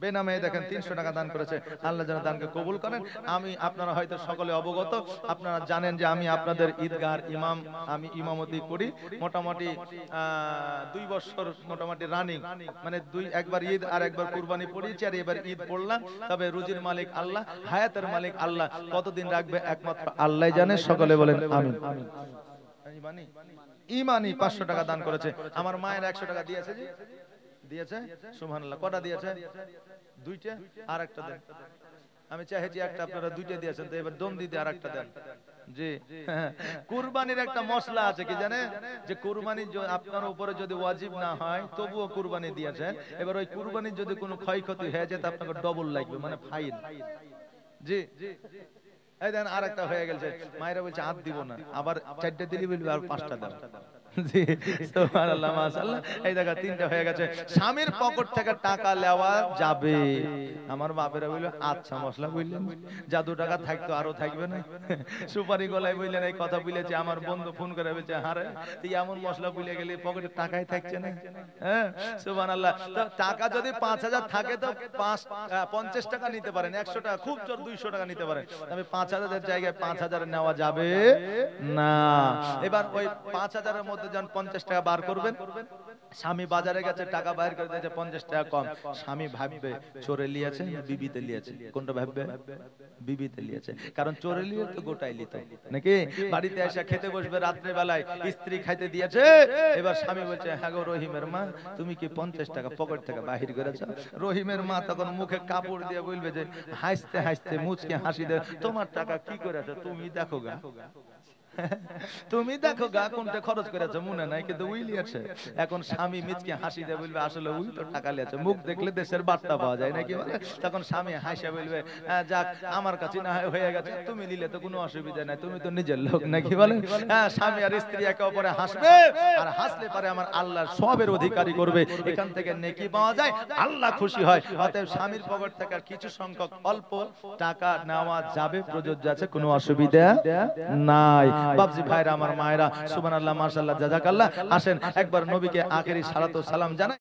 বেনামে দেখেন 300 টাকা দান করেছে, আল্লাহ যেন দানকে কবুল করেন। আমি আপনারা হয়তো সকলে অবগত, আপনারা জানেন যে আমি আপনাদের ঈদগাহর ইমাম, আমি ইমামতি করি মোটামুটি 2 বছর মোটামুটি রানিং, মানে একবার ঈদ আর একবার কুরবানি পড়িয়েছি, আর এবার ঈদ পড়লাম। তবে রুজির মালিক আল্লাহ, হায়াতের মালিক আল্লাহ, কতদিন রাখবে একমাত্র আল্লাহ জানে। সকলে বলেন আমিন। ইমানি 500 টাকা দান করেছে, আমার মায়ের 100 টাকা দিয়েছে, দিয়েছে সুবহানাল্লাহ। কটা দিয়েছে? 2টা, আর একটা দেন। আমি চাইছি একটা, আপনারা 2টা দিয়েছেন, তো এবার দম দিতে আর একটা দেন। জি, কুরবানির একটা মশলা আছে কি জানেন, যে কুরবানি আপনার উপরে যদি ওয়াজিব না হয় তবুও কুরবানি দিয়েছেন। এবার ওই কুরবানির যদি কোনো ক্ষয়ক্ষতি হয়ে যায়, আপনাকে ডবল লাগবে, মানে ফাইন। জি, এই দেন আর একটা হয়ে গেছে, মায়েরা বলছে আর দিব না, আবার 4টা দিলি বলবে আর 5টা দাও। জি, সুবহানাল্লাহ, মাশাআল্লাহ। এই দেখা 3টা হয়ে গেছে। স্বামীর পকেট থেকে টাকা নেওয়া যাবে। আমার বাপেরা বলল আচ্ছা মশলা বললেন, জাদু টাকা থাকতো আরো থাকবে না। সুপারি গলায় বললেন, এই কথা বলেছে আমার বন্ধু ফোন করে বলছে, আরে তুই এমন মশলা বলে গেলি পকেটে টাকাই থাকছে না। হ্যাঁ, সুবহানাল্লাহ। তো টাকা যদি 5000 থাকে তো 50 টাকা নিতে পারেন, 100 টাকা খুব জোর 200 টাকা নিতে পারেন। তবে 5000 এর জায়গায় 5000 নেওয়া যাবে না। এবার ওই 5000 এর মধ্যে যখন 50 টাকা বার করবেন, স্বামী বাজারে গেছে, টাকা বাইর করে দিয়েছে 50 টাকা কম, স্বামী ভাববে চোরে লিয়েছে বিবিতে লিয়েছে। কোনটা ভাববে? বিবিতে লিয়েছে, কারণ চোরে লিয়ে তো গোটাই লিত নাকি। বাড়িতে এসে খেতে বসবে রাত্রে বেলায়, স্ত্রী খাইতে দিয়েছে, এবার স্বামী বলছে, হ্যাঁ গো রহিমের মা, তুমি কি 50 টাকা পকেট থেকে বাহির করেছো? রহিমের মা তখন মুখে কাপড় দিয়ে বলবে যে, হাসতে হাসতে মুচকে হাসি দে, তোমার টাকা কি করেছো তুমি দেখো গা, তুমি দেখো গা কোনটা খরচ করেছে মনে নাই, কিন্তু উই লিয়েছে। এখন স্বামী মিচকে হাসি দিয়ে বলবে, আসলে উই তো টাকা লিয়েছে, মুখ দেখলে দেশের বার্তা পাওয়া যায় নাকি বলে। তখন স্বামী হাসে বলবে, যাক আমার কাছে না হয়ে গেছে, তুমি নিলে তো কোনো অসুবিধা নাই, তুমি তো নিজের লোক নাকি বলে। হ্যাঁ, স্বামী আর স্ত্রী একে অপরে হাসবে, আর হাসলে পারে আমার আল্লাহর সবের অধিকারী করবে, এখান থেকে নেকি পাওয়া যায়, আল্লাহ খুশি হয়। অতএব স্বামীর পকেট থেকে কিছু সংখ্যক অল্প টাকা নেওয়া যাবে, প্রযোজ্য আছে, কোনো অসুবিধা নাই। বাবজি ভাইরা, আমার মায়েরা, সুবহানাল্লাহ, মাশাআল্লাহ, জাযাকাল্লাহ। আসেন একবার নবীকে আখেরি সালাতু সালাম জানাই।